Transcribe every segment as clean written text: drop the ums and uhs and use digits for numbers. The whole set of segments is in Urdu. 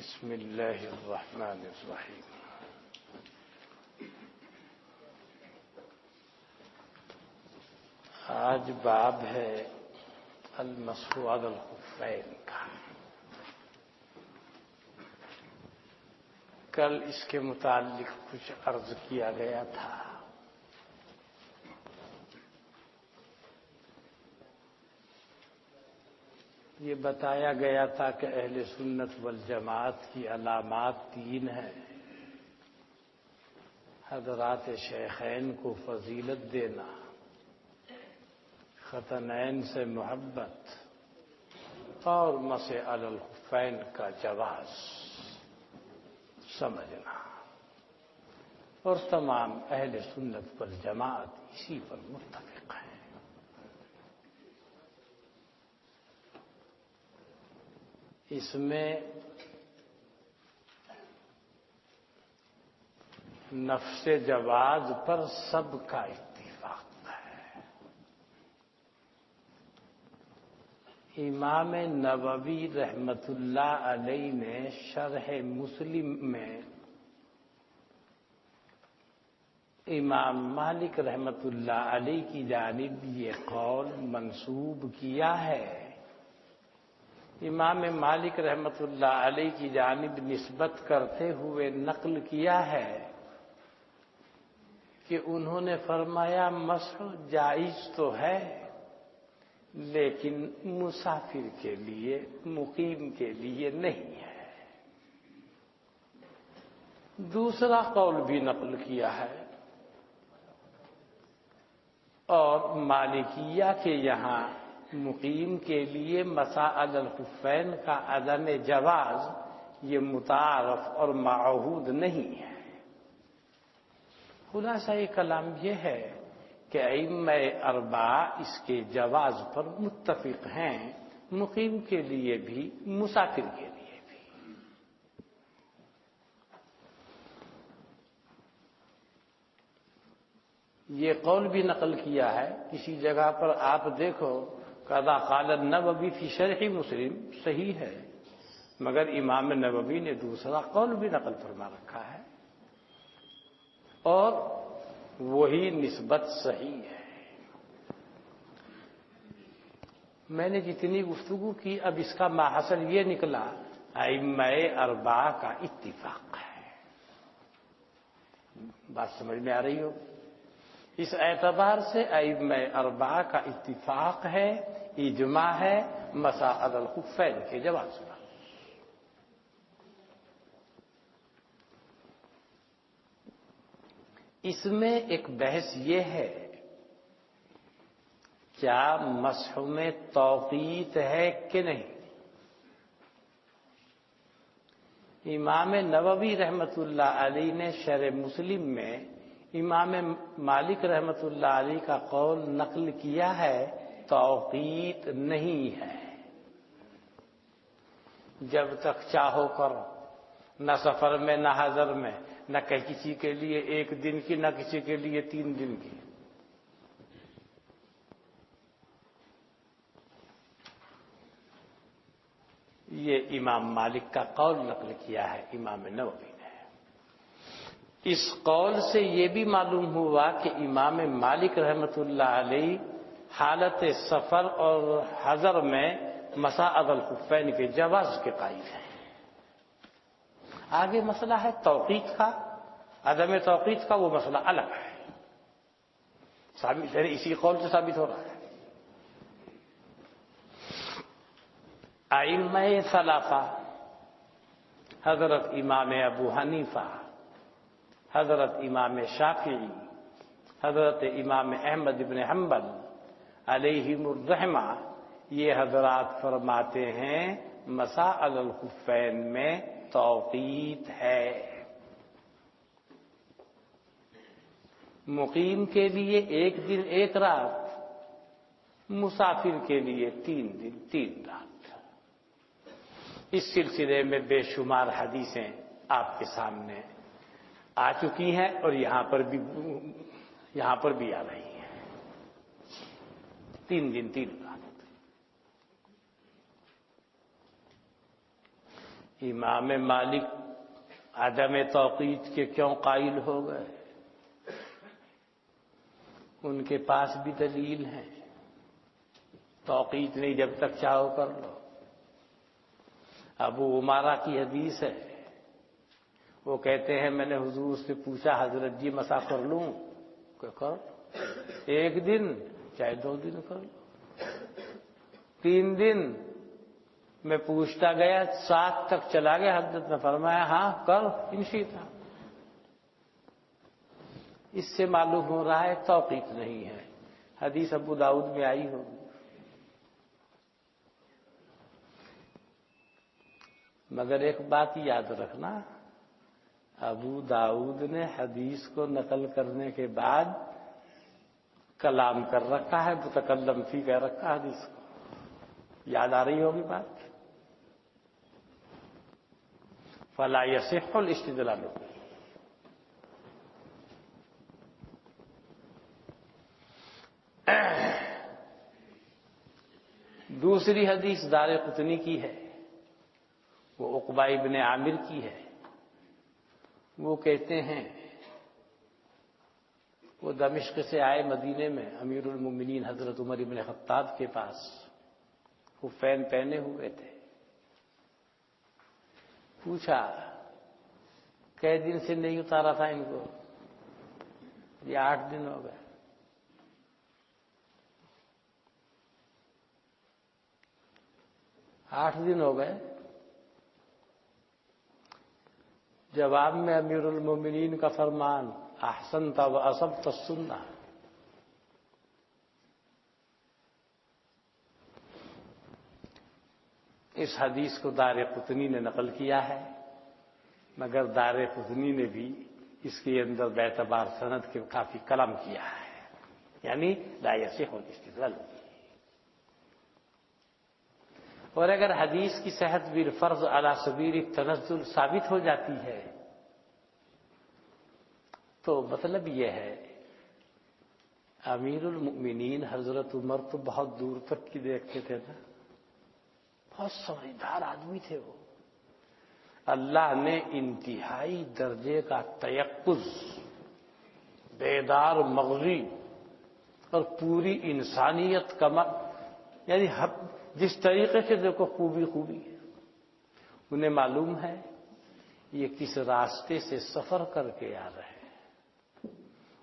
بسم اللہ الرحمن الرحیم۔ آج باب ہے المسح علی الخفین کا۔ کل اس کے متعلق کچھ عرض کیا گیا تھا۔ یہ بتایا گیا تھا کہ اہل سنت والجماعت کی علامات 3 ہیں: حضرات شیخین کو فضیلت دینا، ختنین سے محبت، اور مسح علی الخفین کا جواز سمجھنا، اور تمام اہل سنت والجماعت اسی پر متفق ہیں۔ اس میں نفس جواز پر سب کا اتفاق ہے۔ امام نووی رحمت اللہ علیہ نے شرح مسلم میں امام مالک رحمت اللہ علیہ کی جانب یہ قول منسوب کیا ہے۔ امام مالک رحمت اللہ علیہ کی جانب نسبت کرتے ہوئے نقل کیا ہے کہ انہوں نے فرمایا مسح جائز تو ہے لیکن مسافر کے لیے، مقیم کے لیے نہیں ہے۔ دوسرا قول بھی نقل کیا ہے، اور مالکیہ کے یہاں مقیم کے لیے مسح علی الخفین کا عدم جواز یہ متعارف اور معہود نہیں ہے۔ خلاصہ کلام یہ ہے کہ ائمہ اربعہ اس کے جواز پر متفق ہیں، مقیم کے لیے بھی، مسافر کے لیے بھی۔ یہ قول بھی نقل کیا ہے، کسی جگہ پر آپ دیکھو قضا قال النووی فی شرح مسلم، صحیح ہے، مگر امام نووی نے دوسرا قول بھی نقل فرما رکھا ہے، اور وہی نسبت صحیح ہے۔ میں نے جتنی گفتگو کی، اب اس کا ماحصل یہ نکلا ائمہ اربعہ کا اتفاق ہے۔ بات سمجھ میں آ رہی ہو؟ اس اعتبار سے ائمہ اربعہ کا اتفاق ہے، اجماع ہے مسح علی الخفین کے جواز پر۔ اس میں ایک بحث یہ ہے، کیا مسح میں توقیت ہے کہ نہیں؟ امام نووی رحمت اللہ علیہ نے شرح مسلم میں امام مالک رحمت اللہ علیہ کا قول نقل کیا ہے، توقیت نہیں ہے، جب تک چاہو کرو، نہ سفر میں نہ حضر میں، نہ کسی کے لیے 1 دن کی، نہ کسی کے لیے 3 دن کی۔ یہ امام مالک کا قول نقل کیا ہے امام نووی نے۔ اس قول سے یہ بھی معلوم ہوا کہ امام مالک رحمت اللہ علیہ حالت سفر اور حضر میں مسح علی الخفین کے جواز کے قائل ہیں۔ آگے مسئلہ ہے توقیت کا، عدم توقیت کا، وہ مسئلہ الگ ہے، ثابت ہے، اسی قول سے ثابت ہو رہا ہے۔ ائمہ ثلاثہ حضرت امام ابو حنیفہ، حضرت امام شافعی، حضرت امام احمد بن حنبل علیہم الرحمہ، یہ حضرات فرماتے ہیں مسح علی الخفین میں توقیت ہے۔ مقیم کے لیے 1 دن 1 رات، مسافر کے لیے 3 دن 3 رات۔ اس سلسلے میں بے شمار حدیثیں آپ کے سامنے آ چکی ہیں، اور یہاں پر بھی آ رہی ہیں۔ 3 دن 3 رات۔ امام مالک عدم توقیت کے کیوں قائل ہو گئے؟ ان کے پاس بھی دلیل ہے، توقیت نہیں، جب تک چاہو کر لو۔ ابو عمارہ کی حدیث ہے، وہ کہتے ہیں میں نے حضور سے پوچھا حضرت جی مسا کر لوں؟ کہ کر، 1 دن چاہے 2 دن کر لو، 3 دن میں پوچھتا گیا، 7 تک چلا گیا، حضرت نے فرمایا ہاں کر انشیتا۔ اس سے معلوم ہو رہا ہے توقیت نہیں ہے۔ حدیث ابو داؤد میں آئی ہوگی۔ مگر ایک بات یاد رکھنا، ابو داؤد نے حدیث کو نقل کرنے کے بعد کلام کر رکھا ہے، متکلم فی کہہ رکھا ہے حدیث کو۔ یاد آ رہی ہوگی بات؟ فلا یصح الاستدلال۔ دوسری حدیث دارقطنی کی ہے، وہ عقبہ ابن عامر کی ہے۔ وہ کہتے ہیں وہ دمشق سے آئے مدینے میں امیر المومنین حضرت عمر ابن خطاب کے پاس، خفین پہنے ہوئے تھے۔ پوچھا کئی دن سے نہیں اتارا تھا ان کو؟ یہ 8 دن ہو گئے۔ آٹھ دن ہو گئے۔ جواب میں امیر المومنین کا فرمان، احسنت و اصبت السنہ۔ اس حدیث کو دارقطنی نے نقل کیا ہے، مگر دارقطنی نے بھی اس کے اندر باعتبار سند کے کافی کلام کیا ہے، یعنی لا یصح الاستدلال۔ اور اگر حدیث کی صحت بالفرض علی سبیل التنزل ثابت ہو جاتی ہے تو مطلب یہ ہے امیر المؤمنین حضرت عمر تو بہت دور تک کی دیکھتے تھے نا، بہت سمجھدار آدمی تھے وہ۔ اللہ نے انتہائی درجے کا تیقظ، بیدار مغزی اور پوری انسانیت کا یعنی جس طریقے سے دیکھو خوبی ہے، انہیں معلوم ہے یہ کس راستے سے سفر کر کے آ رہے ہیں،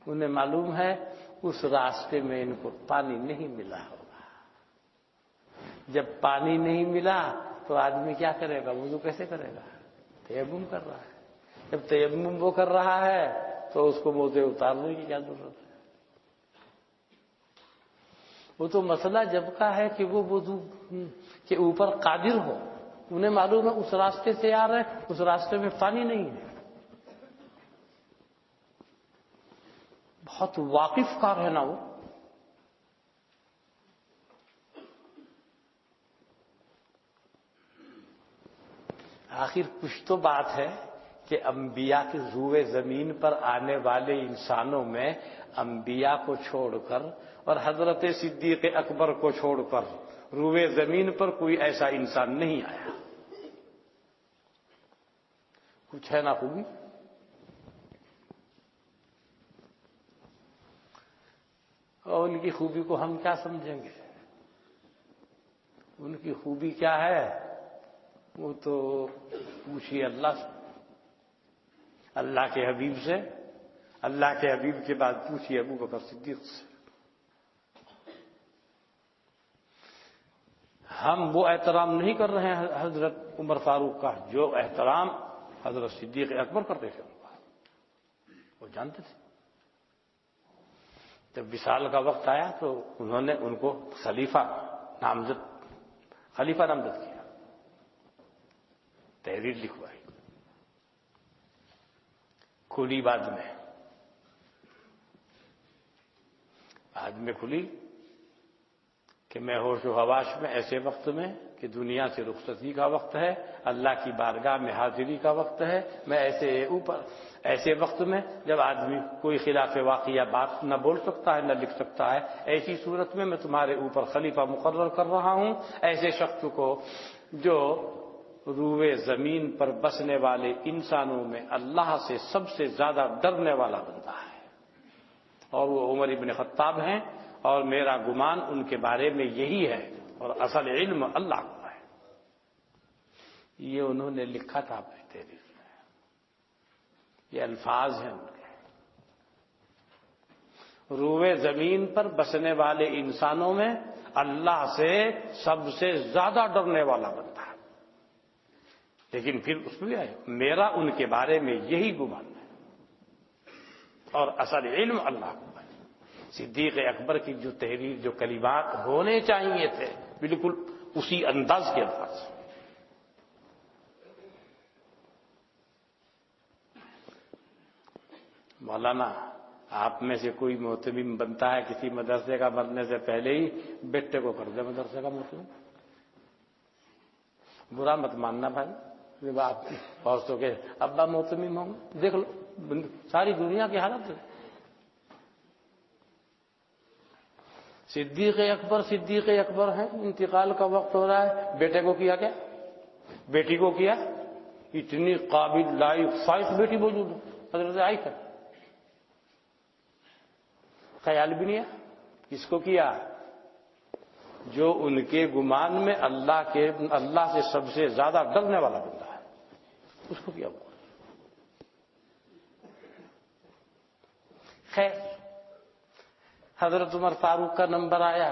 انہیں معلوم ہے اس راستے میں ان کو پانی نہیں ملا ہوگا۔ جب پانی نہیں ملا تو آدمی کیا کرے گا؟ وضو کیسے کرے گا؟ تیمم کر رہا ہے۔ جب تیمم وہ کر رہا ہے تو اس کو موزے اتارنے کی کیا ضرورت ہے؟ وہ تو مسئلہ جب کا ہے کہ وہ وضو کے اوپر قادر ہو، انہیں معلوم ہے اس راستے سے آ رہے ہیں، اس راستے میں پانی نہیں ہے۔ بہت واقف کار ہے نا وہ۔ آخر کچھ تو بات ہے کہ انبیاء کے روئے زمین پر آنے والے انسانوں میں انبیاء کو چھوڑ کر اور حضرت صدیق اکبر کو چھوڑ کر روئے زمین پر کوئی ایسا انسان نہیں آیا۔ کچھ ہے نا خوبی؟ اور ان کی خوبی کو ہم کیا سمجھیں گے؟ ان کی خوبی کیا ہے وہ تو پوچھیے اللہ سے، اللہ کے حبیب سے، اللہ کے حبیب کے بعد پوچھیے ابو بکر صدیق سے۔ ہم وہ احترام نہیں کر رہے ہیں حضرت عمر فاروق کا جو احترام حضرت صدیق اکبر کرتے تھے ان کا، وہ جانتے تھے۔ جب وصال کا وقت آیا تو انہوں نے ان کو خلیفہ نامزد کیا، تحریر لکھوائی، کھلی بعد میں کھلی کہ میں ہوش و حواس میں ایسے وقت میں کہ دنیا سے رخصتی کا وقت ہے، اللہ کی بارگاہ میں حاضری کا وقت ہے، میں ایسے وقت میں جب آدمی کوئی خلاف واقعہ بات نہ بول سکتا ہے نہ لکھ سکتا ہے، ایسی صورت میں تمہارے اوپر خلیفہ مقرر کر رہا ہوں، ایسے شخص کو جو روئے زمین پر بسنے والے انسانوں میں اللہ سے سب سے زیادہ ڈرنے والا بندہ ہے، اور وہ عمر ابن خطاب ہیں، اور میرا گمان ان کے بارے میں یہی ہے، اور اصل علم اللہ کو ہے۔ یہ انہوں نے لکھا تھا اپنی تحریر میں، یہ الفاظ ہیں ان کے۔ روئے زمین پر بسنے والے انسانوں میں اللہ سے سب سے زیادہ ڈرنے والا بندہ ہے، لیکن پھر اس میں آئے میرا ان کے بارے میں یہی گمان ہے، اور اصل علم اللہ کو ہے۔ صدیق اکبر کی جو تحریر، جو کلمات ہونے چاہیے تھے، بالکل اسی انداز کے الفاظ۔ مولانا، آپ میں سے کوئی محتمم بنتا ہے کسی مدرسے کا بننے سے پہلے ہی بیٹے کو کر دے مدرسے کا محتمم، برا مت ماننا بھائی، جب آپ پہنچو کے ابا محتمم ہوں گے، دیکھ لو ساری دنیا کی حالت ہے۔ صدیق اکبر ہیں، انتقال کا وقت ہو رہا ہے، بیٹے کو کیا کیا، بیٹی کو کیا، اتنی قابل لائق فائق بیٹی موجود ہے، حضرت عائشہ، خیال بھی نہیں ہے کس کو کیا، جو ان کے گمان میں اللہ سے سب سے زیادہ ڈرنے والا بندہ ہے، اس کو کیا ہوا۔ خیر، حضرت عمر فاروق کا نمبر آیا،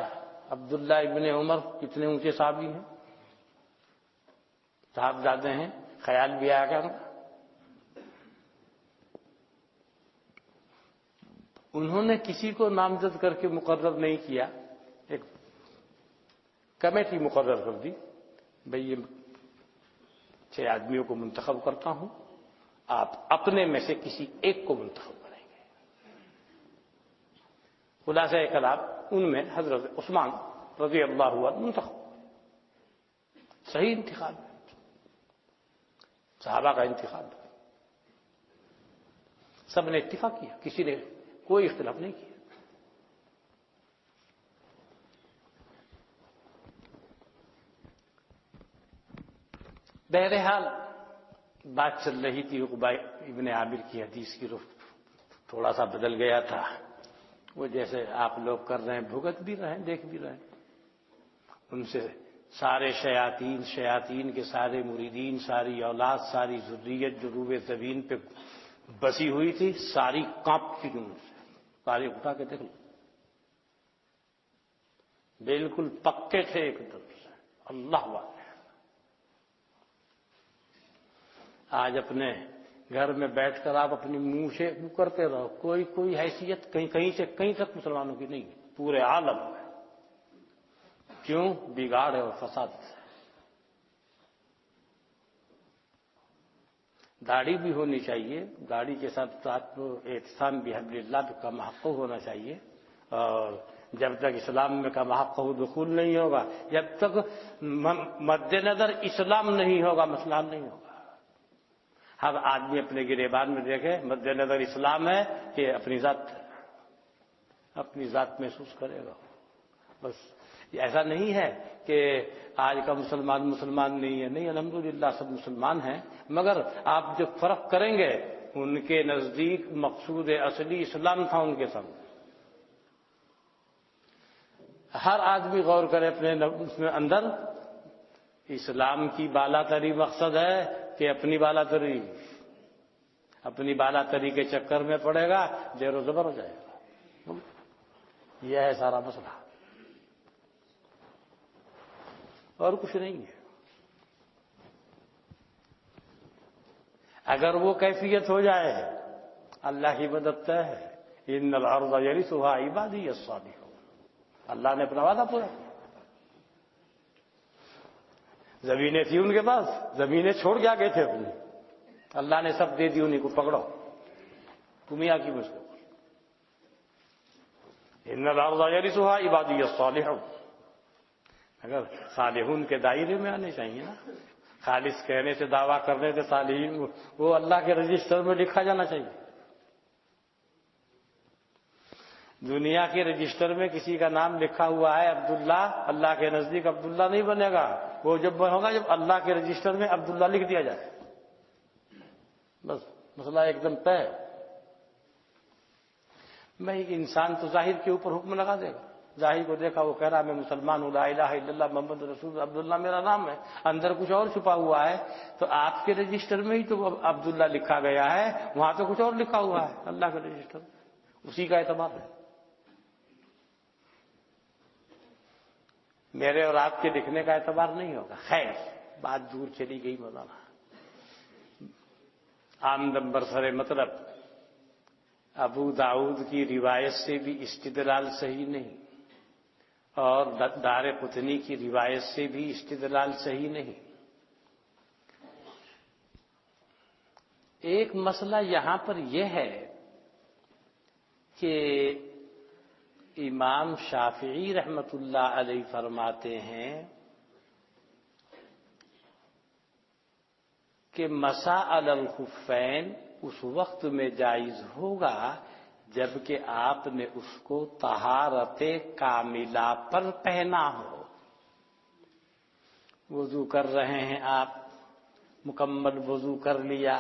عبداللہ ابن عمر کتنے اونچے صحابی ہیں، صاحبزادے ہیں، خیال بھی آیا کہ انہوں نے کسی کو نامزد کر کے مقرر نہیں کیا، ایک کمیٹی مقرر کر دی، بھئی یہ 6 آدمیوں کو منتخب کرتا ہوں، آپ اپنے میں سے کسی ایک کو منتخب کریں گے۔ خلاصہ کلام ان میں حضرت عثمان رضی اللہ عنہ منتخب، صحیح انتخاب ہے، صحابہ کا انتخاب، سب نے اتفاق کیا، کسی نے کوئی اختلاف نہیں کیا۔ بہرحال بات چل رہی تھی، عقبہ ابن عامر کی حدیث کی رخ تھوڑا سا بدل گیا تھا، وہ جیسے آپ لوگ کر رہے ہیں، بھگت بھی رہے ہیں، دیکھ بھی رہے ہیں، ان سے سارے شیاطین کے سارے مریدین، ساری اولاد، ساری ذریت جو روئے زمین پہ بسی ہوئی تھی، ساری کانپتی تھی، ان سے ساری اٹھا کے دیکھ لو، بالکل پکے تھے ایک طرف سے، اللہ والے۔ آج اپنے گھر میں بیٹھ کر آپ اپنی منہ سے کرتے رہو، کوئی حیثیت کہیں سے کہیں تک مسلمانوں کی نہیں ہے، پورے عالم میں۔ کیوں؟ بگاڑ ہے اور فساد ہے۔ داڑھی بھی ہونی چاہیے، داڑھی کے ساتھ ساتھ اعتصام بحبل اللہ کا محقق ہونا چاہیے، اور جب تک اسلام میں کا محقق دخول نہیں ہوگا، جب تک مد نظر اسلام نہیں ہوگا، مسئلہ نہیں ہوگا۔ ہر آدمی اپنے گریبان میں دیکھے مد نظر اسلام ہے کہ اپنی ذات محسوس کرے گا، بس۔ ایسا نہیں ہے کہ آج کا مسلمان نہیں ہے، نہیں، الحمدللہ سب مسلمان ہیں، مگر آپ جو فرق کریں گے، ان کے نزدیک مقصود اصلی اسلام تھا ان کے سامنے۔ ہر آدمی غور کرے اپنے اندر، اسلام کی بالا تری مقصد ہے کہ اپنی بالا تری کے چکر میں پڑے گا، زیر و زبر ہو جائے گا۔ یہ ہے سارا مسئلہ، اور کچھ نہیں ہے۔ اگر وہ کیفیت ہو جائے، اللہ کی مدد طے ہے، ان الارض یرثها عبادی الصالحون، اللہ نے اپنا وعدہ پورا کیا۔ زمینیں تھی ان کے پاس، زمینیں چھوڑ کے آگے تھے اپنی، اللہ نے سب دے دی، انہیں کو پکڑو، تم ہی آکی مجھ کو۔ ان الارض یرثها عبادی الصالحون، اگر صالحون کے دائرے میں آنے چاہیے نا، خالص کہنے سے دعویٰ کرنے سے صالحین وہ اللہ کے رجسٹر میں لکھا جانا چاہیے۔ دنیا کے رجسٹر میں کسی کا نام لکھا ہوا ہے عبداللہ، اللہ کے نزدیک عبداللہ نہیں بنے گا، وہ جب ہوگا جب اللہ کے رجسٹر میں عبداللہ لکھ دیا جائے، بس مسئلہ ایک دم طے ہے۔ میں انسان تو ظاہر کے اوپر حکم لگا دے گا، ظاہر کو دیکھا وہ کہہ رہا میں مسلمان ہوں، لا الہ الا اللہ محمد رسول، عبداللہ میرا نام ہے، اندر کچھ اور چھپا ہوا ہے، تو آپ کے رجسٹر میں ہی تو عبداللہ لکھا گیا ہے، وہاں تو کچھ اور لکھا ہوا ہے اللہ کے رجسٹر میں، اسی کا اعتبار ہے۔ میرے اور آپ کے لکھنے کا اعتبار نہیں ہوگا۔ خیر بات دور چلی گئی مولانا، آمدن برسر مطلب ابو داؤد کی روایت سے بھی استدلال صحیح نہیں، اور دار قطنی کی روایت سے بھی استدلال صحیح نہیں۔ ایک مسئلہ یہاں پر یہ ہے کہ امام شافعی رحمت اللہ علیہ فرماتے ہیں کہ مسح علی الخفین اس وقت میں جائز ہوگا جبکہ آپ نے اس کو طہارت کاملہ پر پہنا ہو۔ وضو کر رہے ہیں آپ، مکمل وضو کر لیا،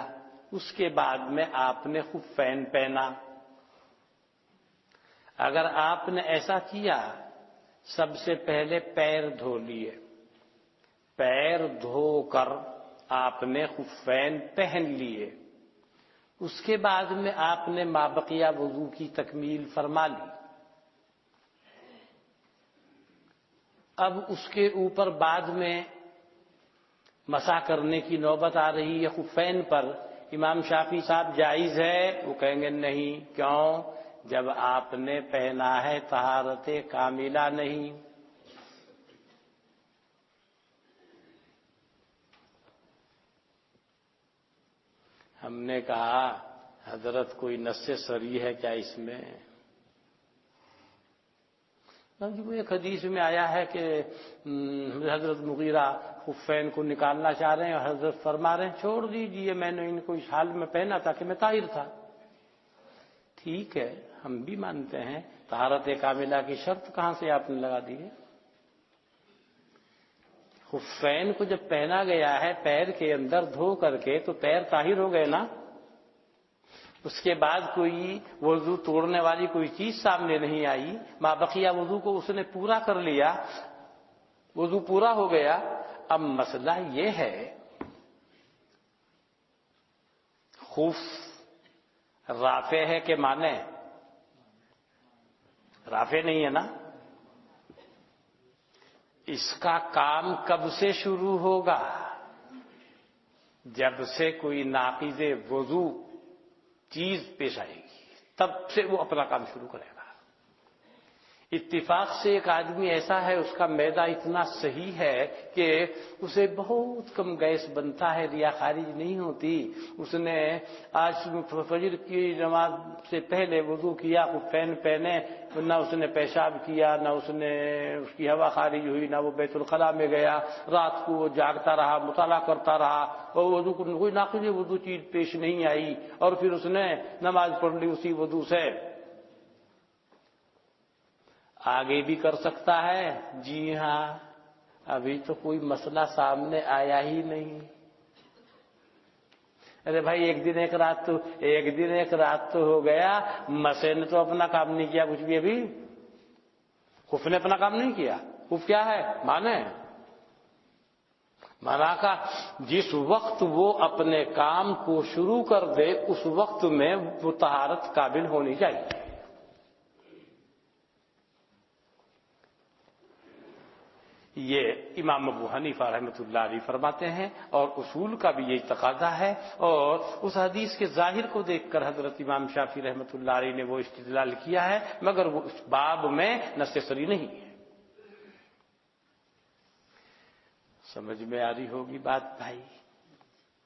اس کے بعد میں آپ نے خفین پہنا۔ اگر آپ نے ایسا کیا، سب سے پہلے پیر دھو لیے، پیر دھو کر آپ نے خفین پہن لیے، اس کے بعد میں آپ نے مابقیہ وضو کی تکمیل فرما لی، اب اس کے اوپر بعد میں مسح کرنے کی نوبت آ رہی ہے خفین پر، امام شافعی صاحب جائز ہے؟ وہ کہیں گے نہیں۔ کیوں؟ جب آپ نے پہنا ہے طہارت کاملہ نہیں۔ ہم نے کہا حضرت کوئی نص صریح ہے کیا اس میں؟ وہ ایک حدیث میں آیا ہے کہ حضرت مغیرہ خفین کو نکالنا چاہ رہے ہیں اور حضرت فرما رہے ہیں چھوڑ دیجئے، میں نے ان کو اس حال میں پہنا تھا کہ میں طاہر تھا۔ ٹھیک ہے، ہم بھی مانتے ہیں، طہارت کاملہ کی شرط کہاں سے آپ نے لگا دی ہے؟ خفین کو جب پہنا گیا ہے پیر کے اندر دھو کر کے تو پیر طاہر ہو گئے نا، اس کے بعد کوئی وضو توڑنے والی کوئی چیز سامنے نہیں آئی، مابقیہ وضو کو اس نے پورا کر لیا، وضو پورا ہو گیا۔ اب مسئلہ یہ ہے خف رافع ہے کہ مانے؟ رافع نہیں ہے نا۔ اس کا کام کب سے شروع ہوگا؟ جب سے کوئی ناقض وضو چیز پیش آئے گی، تب سے وہ اپنا کام شروع کرے گا۔ اتفاق سے ایک آدمی ایسا ہے، اس کا معدہ اتنا صحیح ہے کہ اسے بہت کم گیس بنتا ہے، ریا خارج نہیں ہوتی، اس نے آج فجر کی نماز سے پہلے وضو کیا، خفین پہنے، نہ اس نے پیشاب کیا، نہ اس نے اس کی ہوا خارج ہوئی، نہ وہ بیت الخلاء میں گیا، رات کو وہ جاگتا رہا، مطالعہ کرتا رہا، اور وضو کو کوئی ناقض وضو چیز پیش نہیں آئی، اور پھر اس نے نماز پڑھ لی اسی وضو سے۔ آگے بھی کر سکتا ہے؟ جی ہاں، ابھی تو کوئی مسئلہ سامنے آیا ہی نہیں۔ ارے بھائی ایک دن ایک رات تو ہو گیا، مسے نے تو اپنا کام نہیں کیا کچھ بھی، ابھی خف نے اپنا کام نہیں کیا۔ خف کیا ہے؟ مانا کا جس وقت وہ اپنے کام کو شروع کر دے اس وقت میں وہ طہارت قابل ہونی چاہیے۔ یہ امام ابو حنیفہ رحمۃ اللہ علیہ فرماتے ہیں، اور اصول کا بھی یہی تقاضا ہے، اور اس حدیث کے ظاہر کو دیکھ کر حضرت امام شافعی رحمۃ اللہ علیہ نے وہ استدلال کیا ہے، مگر وہ اس باب میں نص صریح نہیں ہے۔ سمجھ میں آ رہی ہوگی بات بھائی؟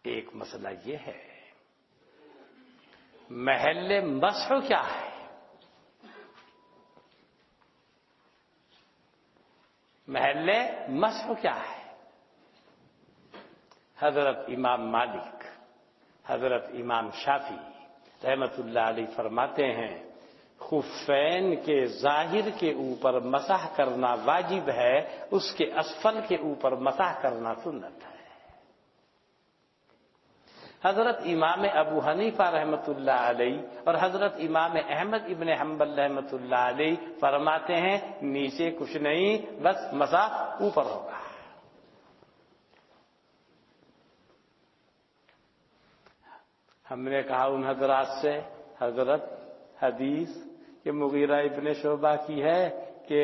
ایک مسئلہ یہ ہے محل مسح کیا ہے؟ محل مسح کیا ہے؟ حضرت امام مالک، حضرت امام شافعی رحمت اللہ علیہ فرماتے ہیں خفین کے ظاہر کے اوپر مسح کرنا واجب ہے، اس کے اسفل کے اوپر مسح کرنا سنت ہے۔ حضرت امام ابو حنیفہ رحمۃ اللہ علیہ اور حضرت امام احمد ابن حنبل رحمۃ اللہ علیہ فرماتے ہیں نیچے کچھ نہیں، بس مسح اوپر ہوگا۔ ہم نے کہا ان حضرات سے، حضرت حدیث کہ مغیرہ ابن شعبہ کی ہے کہ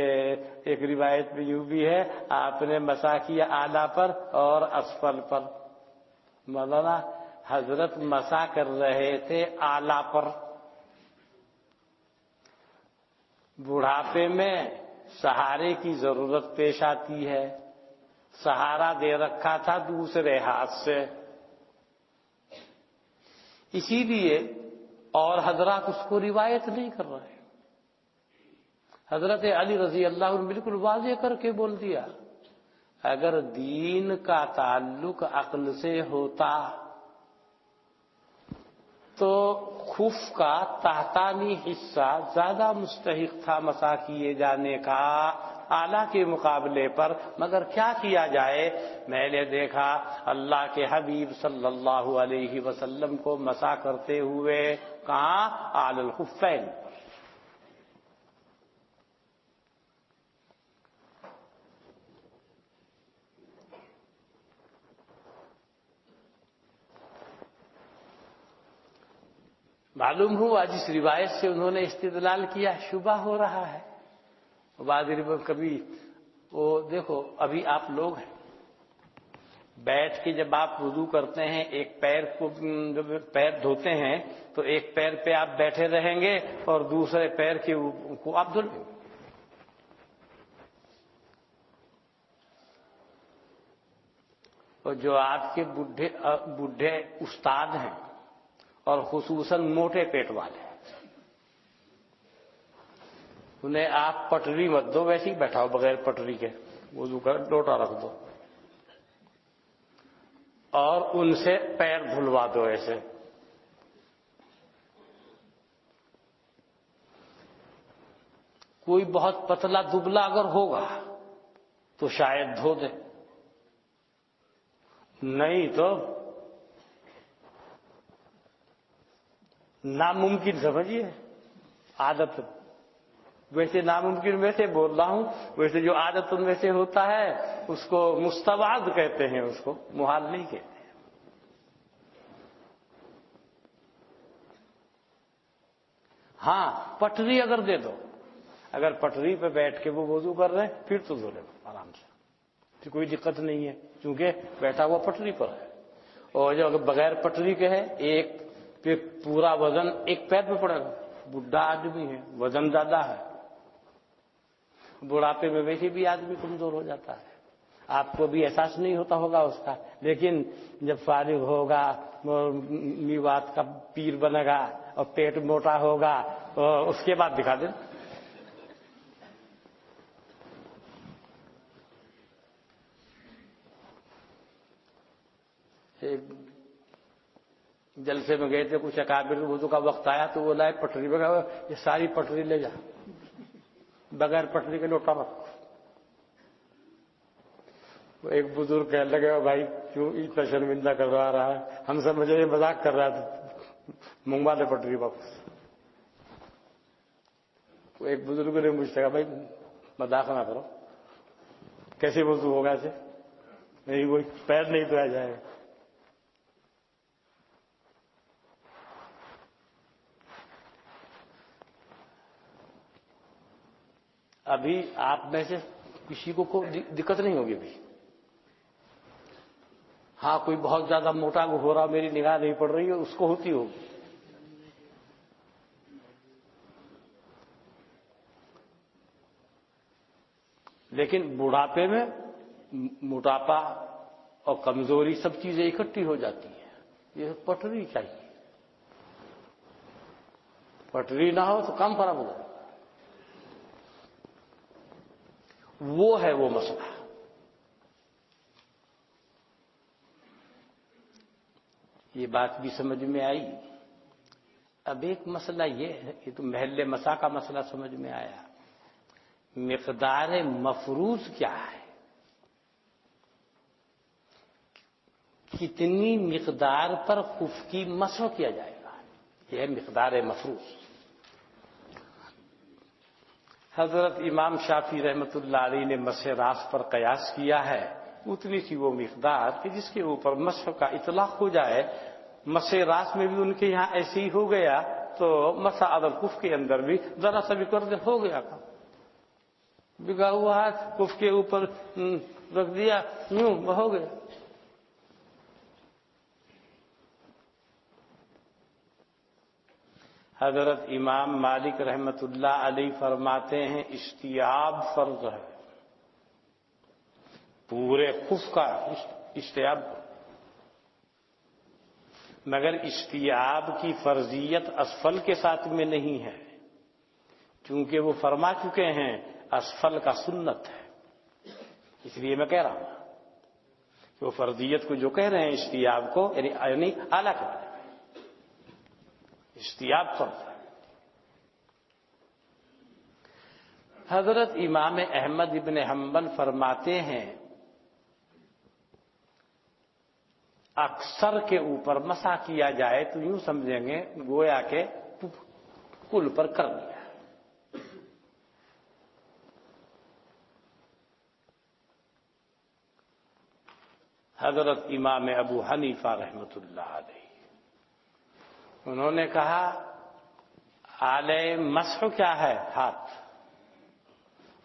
ایک روایت میں یوں بھی ہے آپ نے مسح کیا اعلیٰ پر اور اسفل پر۔ مولانا حضرت مسح کر رہے تھے اعلیٰ پر۔ بڑھاپے میں سہارے کی ضرورت پیش آتی ہے، سہارا دے رکھا تھا دوسرے ہاتھ سے، اسی لیے اور حضرات اس کو روایت نہیں کر رہے۔ حضرت علی رضی اللہ عنہ بالکل واضح کر کے بول دیا، اگر دین کا تعلق عقل سے ہوتا تو خف کا تحتانی حصہ زیادہ مستحق تھا مسح کیے جانے کا اعلیٰ کے مقابلے پر، مگر کیا کیا جائے، میں نے دیکھا اللہ کے حبیب صلی اللہ علیہ وسلم کو مسح کرتے ہوئے کہاں، اعلی الخفین۔ معلوم ہوا جس روایت سے انہوں نے استدلال کیا شبہ ہو رہا ہے۔ بعض کبھی وہ دیکھو ابھی آپ لوگ ہیں، بیٹھ کے جب آپ وضو کرتے ہیں ایک پیر کو جب پیر دھوتے ہیں تو ایک پیر پہ آپ بیٹھے رہیں گے اور دوسرے پیر کے کو آپ دھلیں گے۔ اور جو آپ کے بوڑھے استاد ہیں اور خصوصاً موٹے پیٹ والے، انہیں آپ پٹری مت دو، ویسے ہی بیٹھاؤ بغیر پٹری کے، وضو کا لوٹا رکھ دو اور ان سے پیر دھلوا دو ایسے۔ کوئی بہت پتلا دبلا اگر ہوگا تو شاید دھو دے، نہیں تو ناممکن سمجھیے عادت، ویسے ناممکن ویسے بول رہا ہوں، ویسے جو عادت ان میں سے ہوتا ہے اس کو مستبعد کہتے ہیں، اس کو محال نہیں کہتے۔ ہاں پٹری اگر دے دو، اگر پٹری پہ بیٹھ کے وہ وضو کر رہے ہیں پھر تو دھو لے آرام سے، پھر کوئی دقت نہیں ہے کیونکہ بیٹھا ہوا پٹری پر ہے۔ اور جو اگر بغیر پٹری کے ہے ایک پہ پورا وزن ایک پیر پہ پڑے گا، بڈھا آدمی ہے وزن زیادہ ہے، بڑھاپے میں ویسے بھی آدمی کمزور ہو جاتا ہے، آپ کو بھی احساس نہیں ہوتا ہوگا اس کا، لیکن جب فارغ ہوگا میوات کا پیر بنے گا اور پیٹ موٹا ہوگا اور اس کے بعد دکھا دیں۔ ایک جلسے میں گئے تھے، کچھ اکابر وضو کا وقت آیا تو وہ لائے پٹری پہ، یہ ساری پٹری لے جا، بغیر پٹری کے لوٹا رکھ۔ وہ ایک بزرگ کہنے لگے بھائی کیوں اتنا شرمندہ کروا رہا ہے، ہم سمجھے یہ مذاق کر رہا تھا، منگوا لے پٹری واپس۔ وہ ایک بزرگ نے مجھ سے کہا بھائی مذاق نہ کرو، کیسے وضو ہوگا ایسے، نہیں وہ پیر نہیں دھویا جائے گا۔ ابھی آپ میں سے کسی کو کوئی دقت نہیں ہوگی ابھی، ہاں کوئی بہت زیادہ موٹا ہو رہا میری نگاہ نہیں پڑ رہی ہے اس کو ہوتی ہوگی، لیکن بڑھاپے میں موٹاپا اور کمزوری سب چیزیں اکٹھی ہو جاتی ہیں، یہ پٹری چاہیے، پٹری نہ ہو تو کم فرق ہو جائے، وہ ہے وہ مسئلہ۔ یہ بات بھی سمجھ میں آئی۔ اب ایک مسئلہ یہ ہے، یہ تو محل مسا کا مسئلہ سمجھ میں آیا، مقدار مفروض کیا ہے؟ کتنی مقدار پر خف کی مسح کیا جائے گا، یہ ہے مقدار مفروض۔ حضرت امام شافعی رحمۃ اللہ علیہ نے مسح راس پر قیاس کیا ہے، اتنی سی وہ مقدار کہ جس کے اوپر مسح کا اطلاق ہو جائے۔ مسح راس میں بھی ان کے یہاں ایسے ہی ہو گیا تو مسح علی الخف کے اندر بھی ذرا سا بھی کر دے ہو گیا کام، بگا ہوا ہاتھ خف کے اوپر رکھ دیا، یوں ہو گیا۔ حضرت امام مالک رحمۃ اللہ علیہ فرماتے ہیں استیاب فرض ہے، پورے خف کا استیاب، مگر استیاب کی فرضیت اسفل کے ساتھ میں نہیں ہے، چونکہ وہ فرما چکے ہیں اسفل کا سنت ہے، اس لیے میں کہہ رہا ہوں کہ وہ فرضیت کو جو کہہ رہے ہیں استیاب کو یعنی اعلیٰ کر رہے ہیں، استیاب فرض ہے۔ حضرت امام احمد ابن حنبل فرماتے ہیں اکثر کے اوپر مسح کیا جائے تو یوں سمجھیں گے گویا کہ کل پر کر لیا۔ حضرت امام ابو حنیفہ رحمۃ اللہ علیہ انہوں نے کہا اعلی مسح کیا ہے؟ ہاتھ،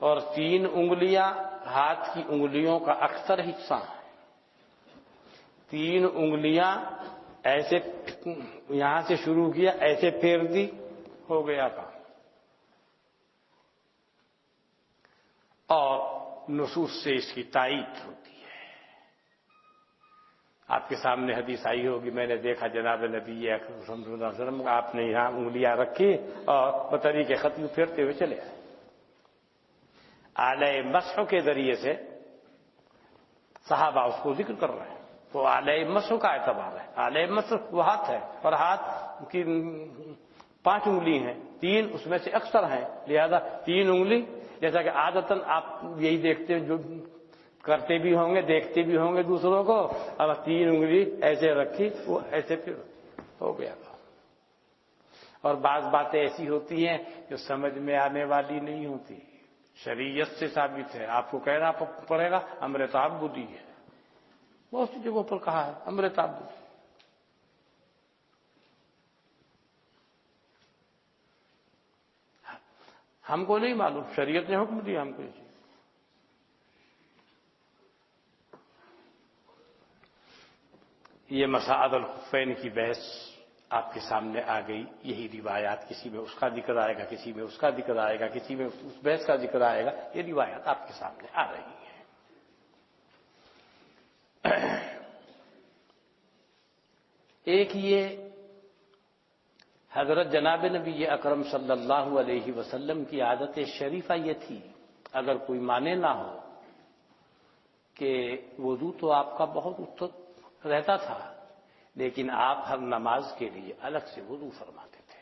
اور 3 انگلیاں ہاتھ کی انگلیوں کا اکثر حصہ ہیں، 3 انگلیاں ایسے یہاں سے شروع کیا ایسے پھیر دی، ہو گیا کام۔ اور نصوص سے اس کی تائید ہوتی ہے۔ آپ کے سامنے حدیث آئی ہوگی، میں نے دیکھا جناب نبی اکرم صلی اللہ علیہ وسلم آپ نے یہاں انگلیاں رکھی اور بطریق ختم پھیرتے ہوئے چلے آئے۔ اعلی مسح کے ذریعے سے صحابہ اس کو ذکر کر رہے ہیں، تو اعلی مسح کا اعتبار ہے۔ اعلی مسح وہ ہاتھ ہے، اور ہاتھ کی 5 انگلی ہیں، 3 اس میں سے اکثر ہیں، لہذا 3 انگلی، جیسا کہ عادتاً آپ یہی دیکھتے ہیں، جو کرتے بھی ہوں گے دیکھتے بھی ہوں گے دوسروں کو، اب 3 انگلی ایسے رکھی وہ ایسے پھر ہو گیا۔ اور بعض باتیں ایسی ہوتی ہیں جو سمجھ میں آنے والی نہیں ہوتی، شریعت سے ثابت ہے، آپ کو کہنا پڑے گا امر تعبدی ہے، بہت سی جگہوں پر کہا ہے امر تعبدی۔ ہم کو نہیں معلوم، شریعت نے حکم دیا ہم کو یہ چیز۔ یہ مساعد الخفین کی بحث آپ کے سامنے آ گئی، یہی روایات، کسی میں اس کا ذکر آئے گا، کسی میں اس کا ذکر آئے گا، کسی میں اس بحث کا ذکر آئے گا، یہ روایات آپ کے سامنے آ رہی ہیں۔ ایک یہ حضرت جناب نبی اکرم صلی اللہ علیہ وسلم کی عادت شریفہ یہ تھی، اگر کوئی مانے نہ ہو کہ وضو تو آپ کا بہت رہتا تھا، لیکن آپ ہر نماز کے لیے الگ سے وضو فرماتے تھے،